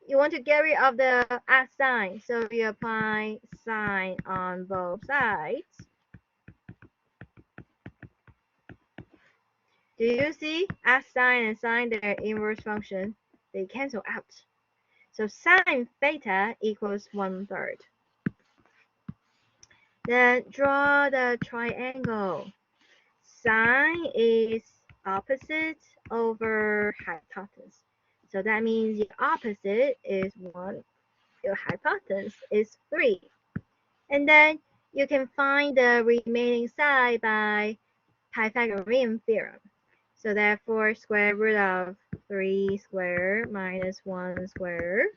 A: You want to get rid of the at sign, so you apply sine on both sides. Do you see at sine and sine their inverse function? They cancel out. So sine theta equals 1/3. Then draw the triangle. Sine is opposite over hypotenuse. So that means the opposite is 1, your hypotenuse is 3. And then you can find the remaining side by Pythagorean theorem. So therefore, square root of 3 squared minus 1 squared.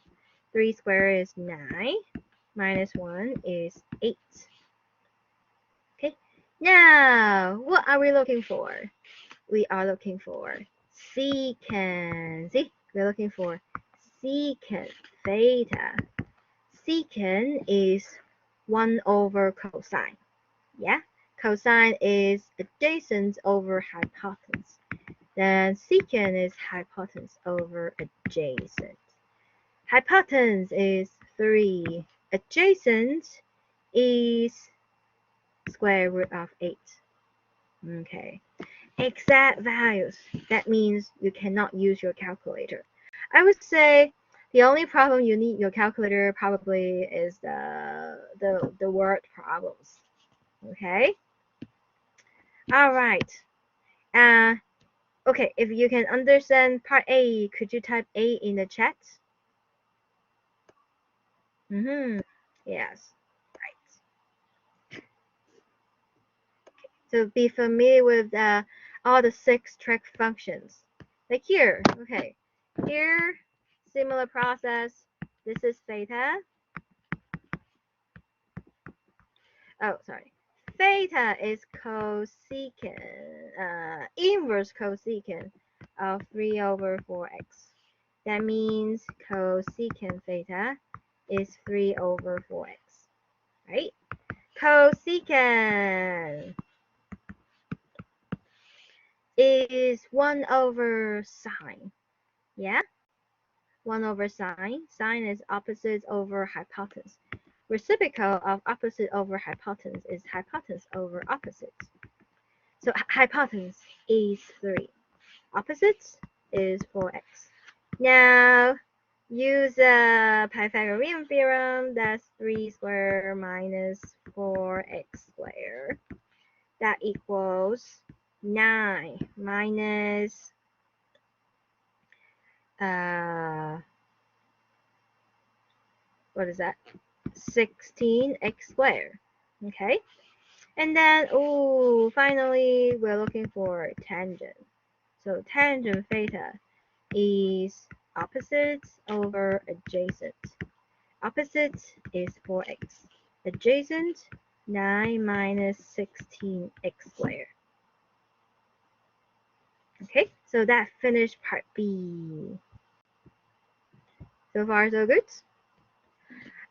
A: 3 squared is 9, minus 1 is 8. Okay, now what are we looking for? We are looking for secant. See, we're looking for secant theta. Secant is 1 over cosine. Yeah, cosine is adjacent over hypotenuse. Then secant is hypotenuse over adjacent. Hypotenuse is 3. Adjacent is square root of 8. Okay. Exact values. That means you cannot use your calculator. I would say the only problem you need your calculator probably is the word problems. Okay. All right. Okay. If you can understand part A, could you type A in the chat? Yes. Right. So be familiar with all the 6 trig functions. Like here. Okay. Here, similar process. This is theta. Oh, sorry. Theta is cosecant, inverse cosecant of 3 over 4x. That means cosecant theta is 3 over 4x, right? Cosecant is 1 over sine, yeah? 1 over sine. Sine is opposite over hypotenuse. Reciprocal of opposite over hypotenuse is hypotenuse over opposite. So hypotenuse is 3. Opposite is 4x. Now, use a Pythagorean theorem. That's 3 squared minus 4x squared. That equals 9 minus what is that? 16x squared. Okay. And then, finally, we're looking for tangent. So tangent theta is opposite over adjacent. Opposite is 4x. Adjacent, 9 minus 16x squared. Okay, so that finished part B. So far, so good.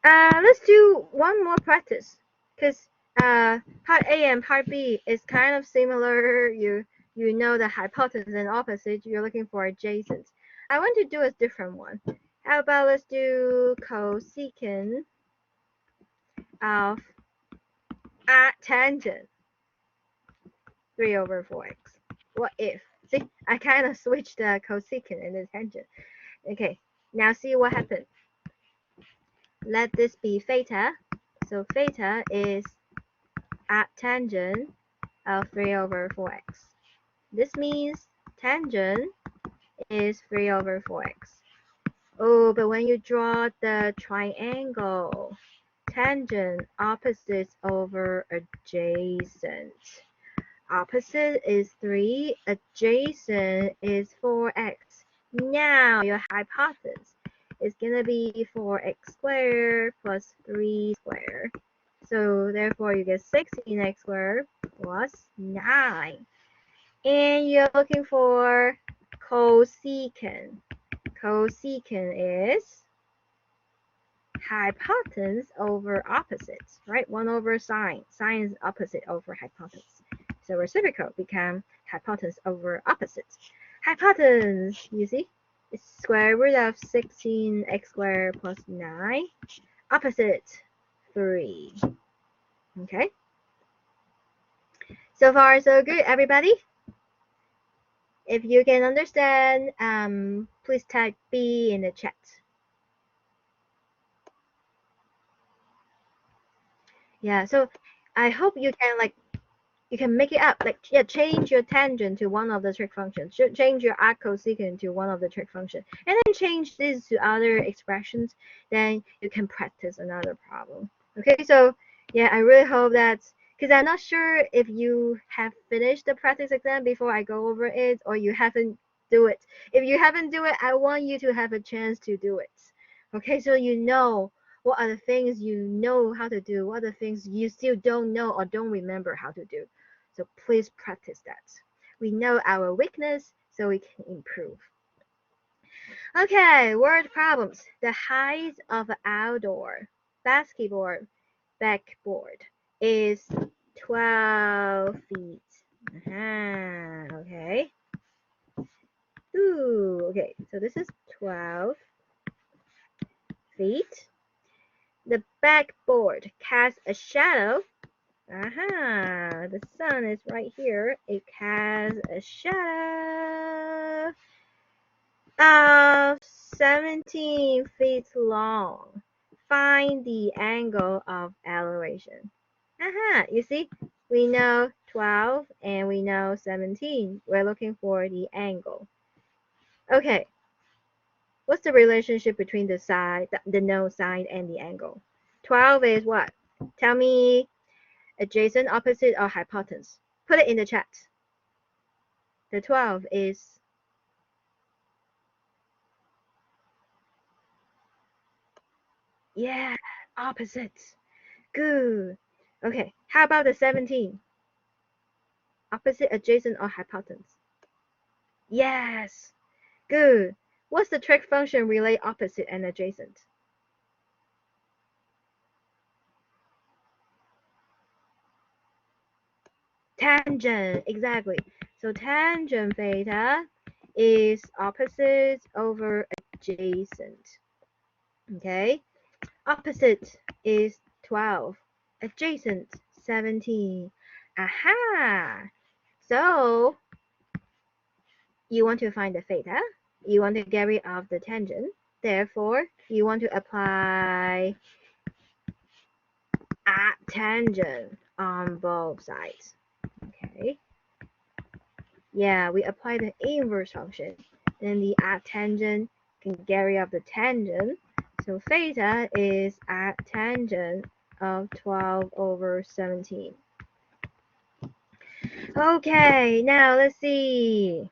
A: Let's do one more practice, because part A and part B is kind of similar. You know the hypotenuse and opposite. You're looking for adjacent. I want to do a different one. How about let's do cosecant of tangent 3 over 4x. What if? See, I kind of switched the cosecant and the tangent. Okay, now see what happens. Let this be theta. So theta is tangent of 3 over 4x. This means tangent is 3 over 4x. Oh, but when you draw the triangle, tangent opposite over adjacent. Opposite is 3, adjacent is 4x. Now your hypotenuse is going to be 4x squared plus 3 squared. So therefore you get 16x squared plus 9. And you're looking for cosecant. cosecant is hypotenuse over opposite, right? 1 over sine. Sine is opposite over hypotenuse. So reciprocal become hypotenuse over opposite. Hypotenuse, you see, is square root of 16x squared plus 9. Opposite, 3. Okay. So far, so good, everybody. If you can understand, please type B in the chat. Yeah, so I hope you can you can make it up, change your tangent to one of the trig functions, change your arc cosecant to one of the trig functions, and then change this to other expressions. Then you can practice another problem. Okay, so yeah, I really hope that, because I'm not sure if you have finished the practice exam before I go over it, or you haven't do it. If you haven't do it, I want you to have a chance to do it. Okay, so you know what are the things you know how to do, what are the things you still don't know or don't remember how to do. So please practice that. We know our weakness, so we can improve. Okay, word problems. The height of an outdoor basketball backboard is 12 feet. Okay. Ooh, okay, so this is 12 feet. The backboard casts a shadow. The sun is right here. It casts a shadow of 17 feet long. Find the angle of elevation. You see, we know 12 and we know 17. We're looking for the angle. Okay, what's the relationship between the side, the known side, and the angle? 12 is what? Tell me adjacent, opposite, or hypotenuse. Put it in the chat. The 12 is opposite. Good. Okay, how about the 17? Opposite, adjacent, or hypotenuse? Yes. Good. What's the trig function relate opposite and adjacent? Tangent, exactly. So tangent theta is opposite over adjacent. Okay, opposite is 12, adjacent 17. Aha! So you want to find the theta, you want to get rid of the tangent, therefore you want to apply tangent on both sides. Okay. Yeah, we apply the inverse function. Then the tangent can get rid of the tangent. So theta is tangent of 12 over 17. Okay, now let's see.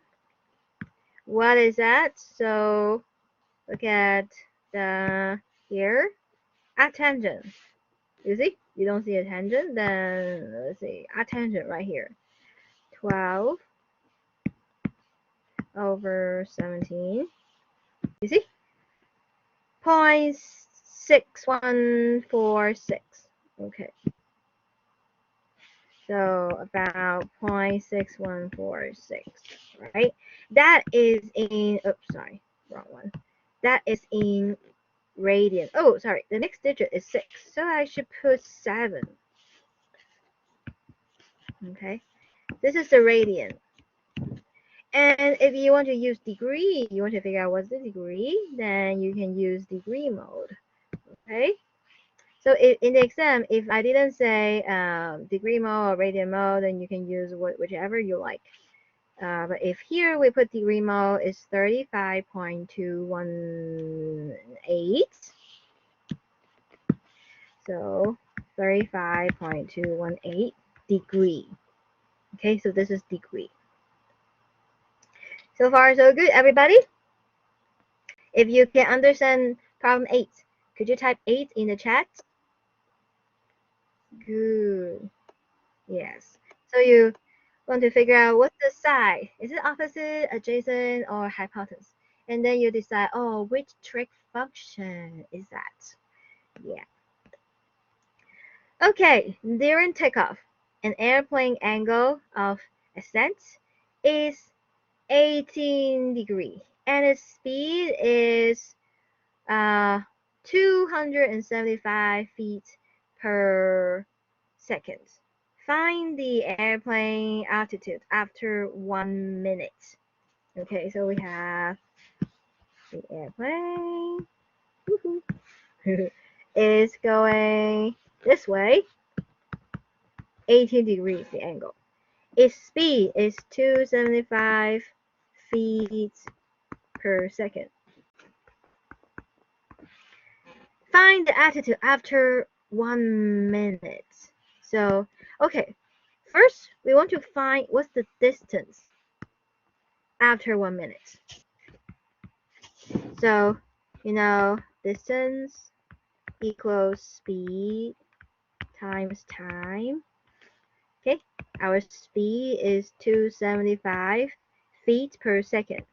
A: What is that? So look at the here. Tangent. You see? You don't see a tangent? Then let's see. Tangent right here. 12 over 17. You see? 0.6146. Okay. So about 0.6146, right? That is in, oops, sorry, wrong one. That is in radian. Oh, sorry, the next digit is 6. So I should put 7. Okay. This is the radian. And if you want to use degree, you want to figure out what's the degree, then you can use degree mode. Okay. So in the exam, if I didn't say degree mode or radian mode, then you can use whichever you like. But if here we put degree mode is 35.218. So 35.218 degree. Okay, so this is degree. So far, so good, everybody. If you can understand problem 8, could you type 8 in the chat? Good. Yes. So you want to figure out what's the side. Is it opposite, adjacent, or hypotenuse? and then you decide, oh, which trig function is that? Yeah. Okay, during takeoff, an airplane angle of ascent is 18 degrees, and its speed is 275 feet per second. Find the airplane altitude after 1 minute. Okay, so we have the airplane is going this way, 18 degrees the angle. Its speed is 275 feet per second. Find the altitude after 1 minute. So, okay, first we want to find what's the distance after 1 minute. So, distance equals speed times time. Okay, our speed is 275 feet per second.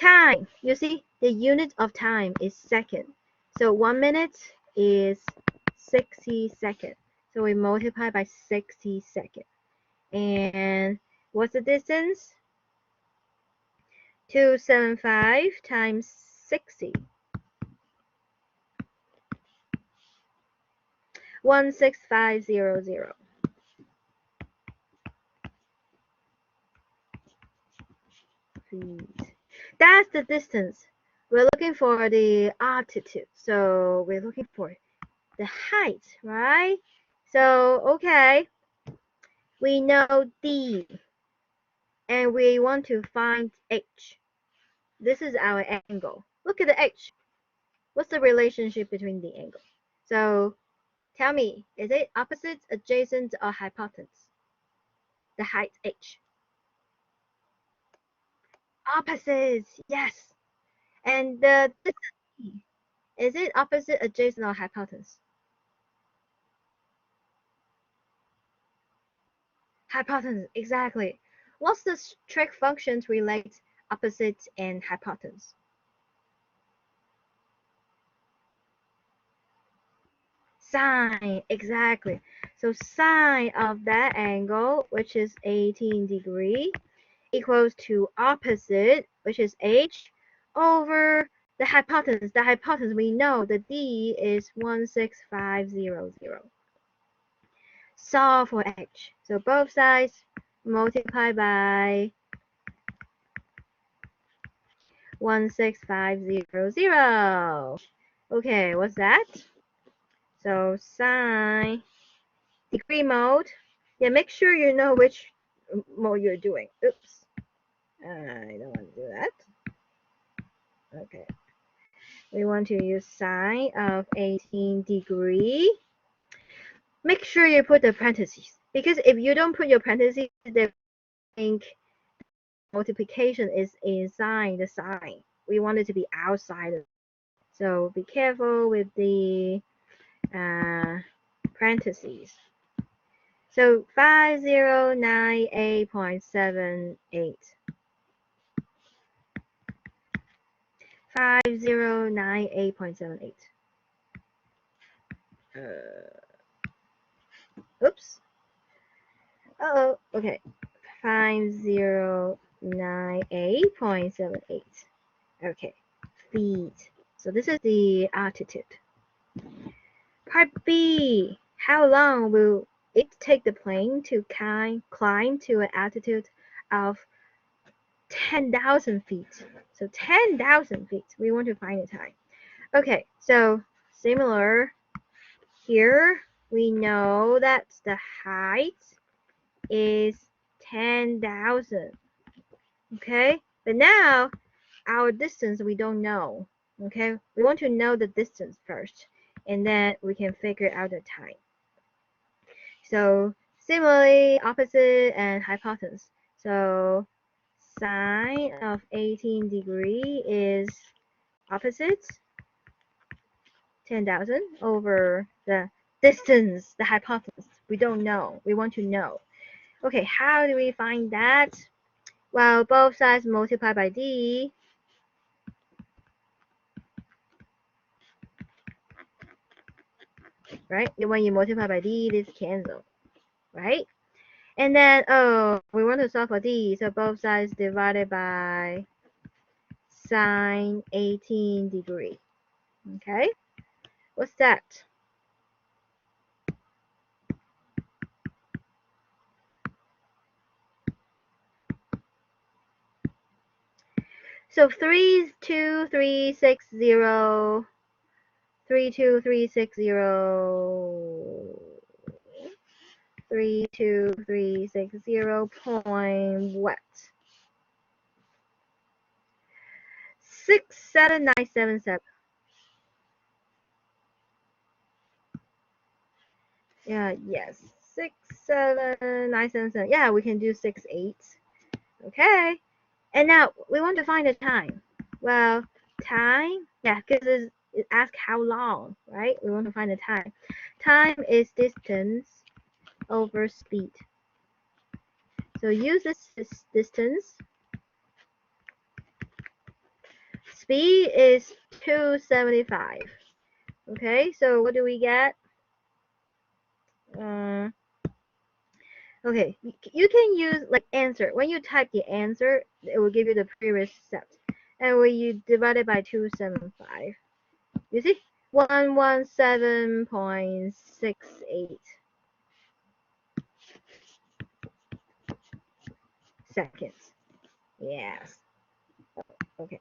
A: Time, you see, the unit of time is second. So 1 minute is 60 seconds. So we multiply by 60 seconds. And what's the distance? 275 times 60. 16500. Feet. That's the distance. We're looking for the altitude. So we're looking for the height, right? So, okay, we know D, and we want to find H. This is our angle. Look at the H. What's the relationship between the angle? So, tell me, is it opposite, adjacent, or hypotenuse? The height H. Opposite, yes. And the distance D, is it opposite, adjacent, or hypotenuse? Hypotenuse, exactly. What's the trig function to relate opposite and hypotenuse? Sine, exactly. So sine of that angle, which is 18 degrees, equals to opposite, which is h, over the hypotenuse. The hypotenuse, we know the d is 16500. Solve for h. So both sides multiply by 16500. Okay, what's that? So sine degree mode. Yeah, make sure you know which mode you're doing. Oops. I don't want to do that. Okay. We want to use sine of 18 degree. Make sure you put the parentheses, because if you don't put your parentheses, they think multiplication is inside the sign. We want it to be outside. So be careful with the parentheses. So 5098.78. 5098.78. Oops. Oh, okay. 5098.78. Okay. Feet. So this is the altitude. Part B. How long will it take the plane to climb to an altitude of 10,000 feet? So 10,000 feet. We want to find the time. Okay, so similar here, we know that the height is 10,000. Okay, but now our distance we don't know. Okay, we want to know the distance first, and then we can figure out the time. So similarly, opposite and hypotenuse. So sine of 18 degree is opposite, 10,000, over the distance, the hypotenuse. We don't know. We want to know. Okay, how do we find that? Well, both sides multiply by d. right? When you multiply by d, this cancel, right? And then, oh, we want to solve for d, so both sides divided by sine 18 degree. Okay, what's that? So 32360, 32360 point what? 67977. Yeah, yes. 67977. Yeah, we can do 6/8. Okay. And now we want to find the time. Well, time, yeah, because it asks how long, right? We want to find the time. Time is distance over speed. So use this distance. Speed is 275. Okay, so what do we get? Okay, you can use like answer. When you type the answer, it will give you the previous steps. And when you divide it by 275, you see 117.68 seconds. Yes. Okay.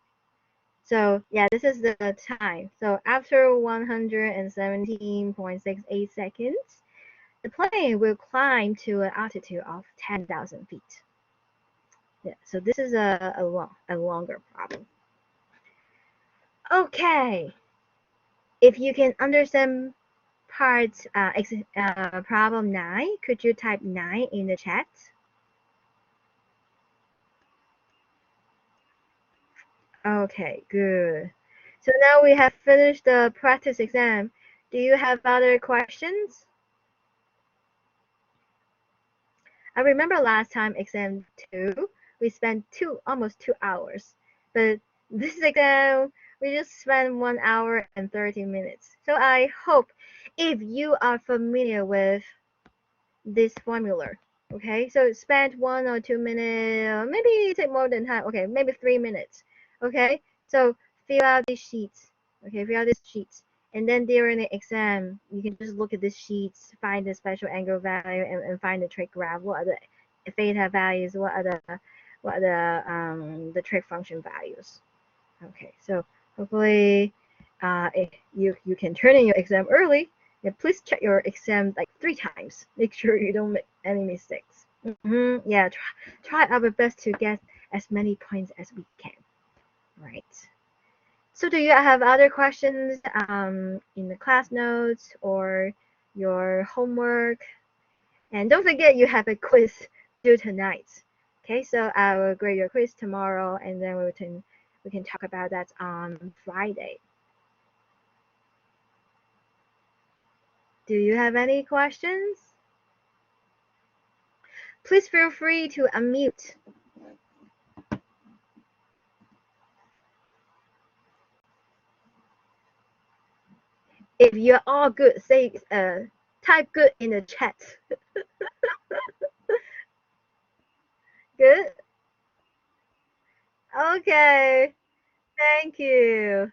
A: So yeah, this is the time. So after 117.68 seconds, the plane will climb to an altitude of 10,000 feet. Yeah, so this is a longer problem. Okay, if you can understand part problem 9, could you type 9 in the chat? Okay, good. So now we have finished the practice exam. Do you have other questions? I remember last time exam 2, we spent almost 2 hours. But this exam, we just spent 1 hour and 30 minutes. So I hope if you are familiar with this formula, okay, so spend 1 or 2 minutes, or maybe take more than time, okay, maybe 3 minutes, okay, so fill out these sheets, okay, fill out these sheets, and then during the exam you can just look at these sheets, find the special angle value, and find the trig graph, what are the theta values, what are the trig function values. Okay, so hopefully if you can turn in your exam early. Yeah, please check your exam like 3 times. Make sure you don't make any mistakes. Yeah, try our best to get as many points as we can. Right. So do you have other questions in the class notes or your homework? And don't forget you have a quiz due tonight. Okay, so I will grade your quiz tomorrow, and then we can talk about that on Friday. Do you have any questions? Please feel free to unmute. If you're all good, say type good in the chat. Good. Okay. Thank you.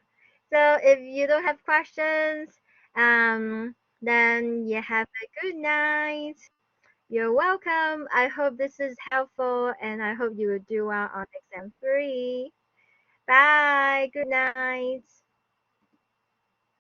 A: So if you don't have questions, then you have a good night. You're welcome. I hope this is helpful, and I hope you will do well on exam 3. Bye. Good night.